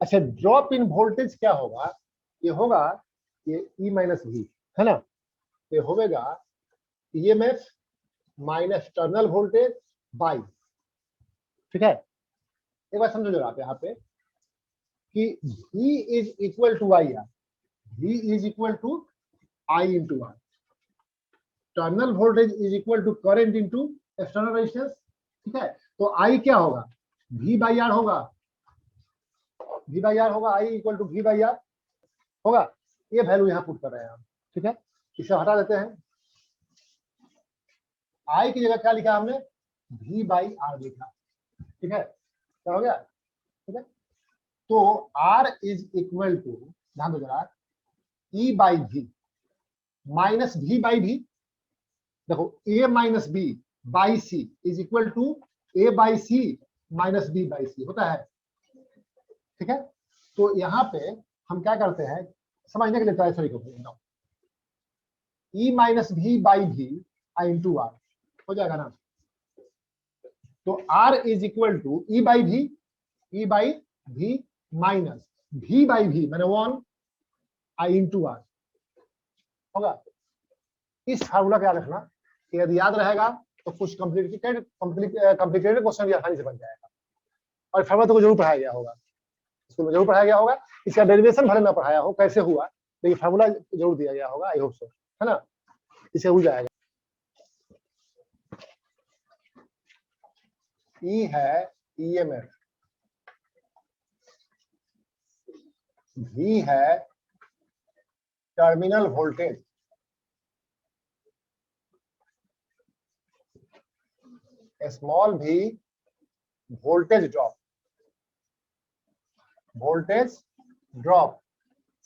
अच्छा, ड्रॉप इन वोल्टेज क्या होगा, ये होगा ये E माइनस V, है ना, ये होगा EMF minus terminal voltage bye. ठीक है, एक बार समझो जरा आप यहाँ पे कि V is equal to I R, V is equal to I into R, terminal voltage is equal to current into external resistance. ठीक है, तो I क्या होगा, V बाई आर होगा, V बाई आर होगा, I equal to V by R होगा, ये वैल्यू यहाँ पुट कर रहे हैं हम। ठीक है, इसे हटा देते हैं, I की जगह क्या लिखा हमने, V बाई आर लिखा। ठीक है, क्या हो गया, ठीक है, तो R इज इक्वल टू, ध्यान दो जरा, E by V minus V by V, देखो A minus B by C is equal to A by C minus B by C होता है। ठीक है, तो यहाँ पे हम क्या करते हैं, समझने के लिए ट्राई करो, E minus V by V I into R हो जाएगा ना, तो R is equal to E by V, E by V minus V by V मैंने 1 आई इंटू आर होगा। इस फार्मूला का याद रखना, यदि याद रहेगा तो कुछ कॉम्प्लिकेटेड क्वेश्चन भी आसानी से बन जाएगा, और फार्मूला तो जरूर पढ़ाया गया होगा, स्कूल में जरूर पढ़ाया गया होगा, इसका डेरिवेशन भले ना पढ़ाया हो कैसे हुआ, लेकिन फार्मूला जरूर दिया गया होगा, आई होप सो, है ना, इसे हो जाएगा। ई है ईएमएफ, V है टर्मिनल वोल्टेज, स्मॉल भी voltage drop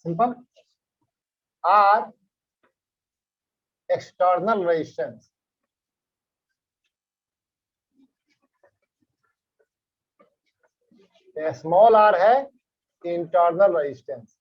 simple. R external resistance, small R है इंटरनल रेजिस्टेंस।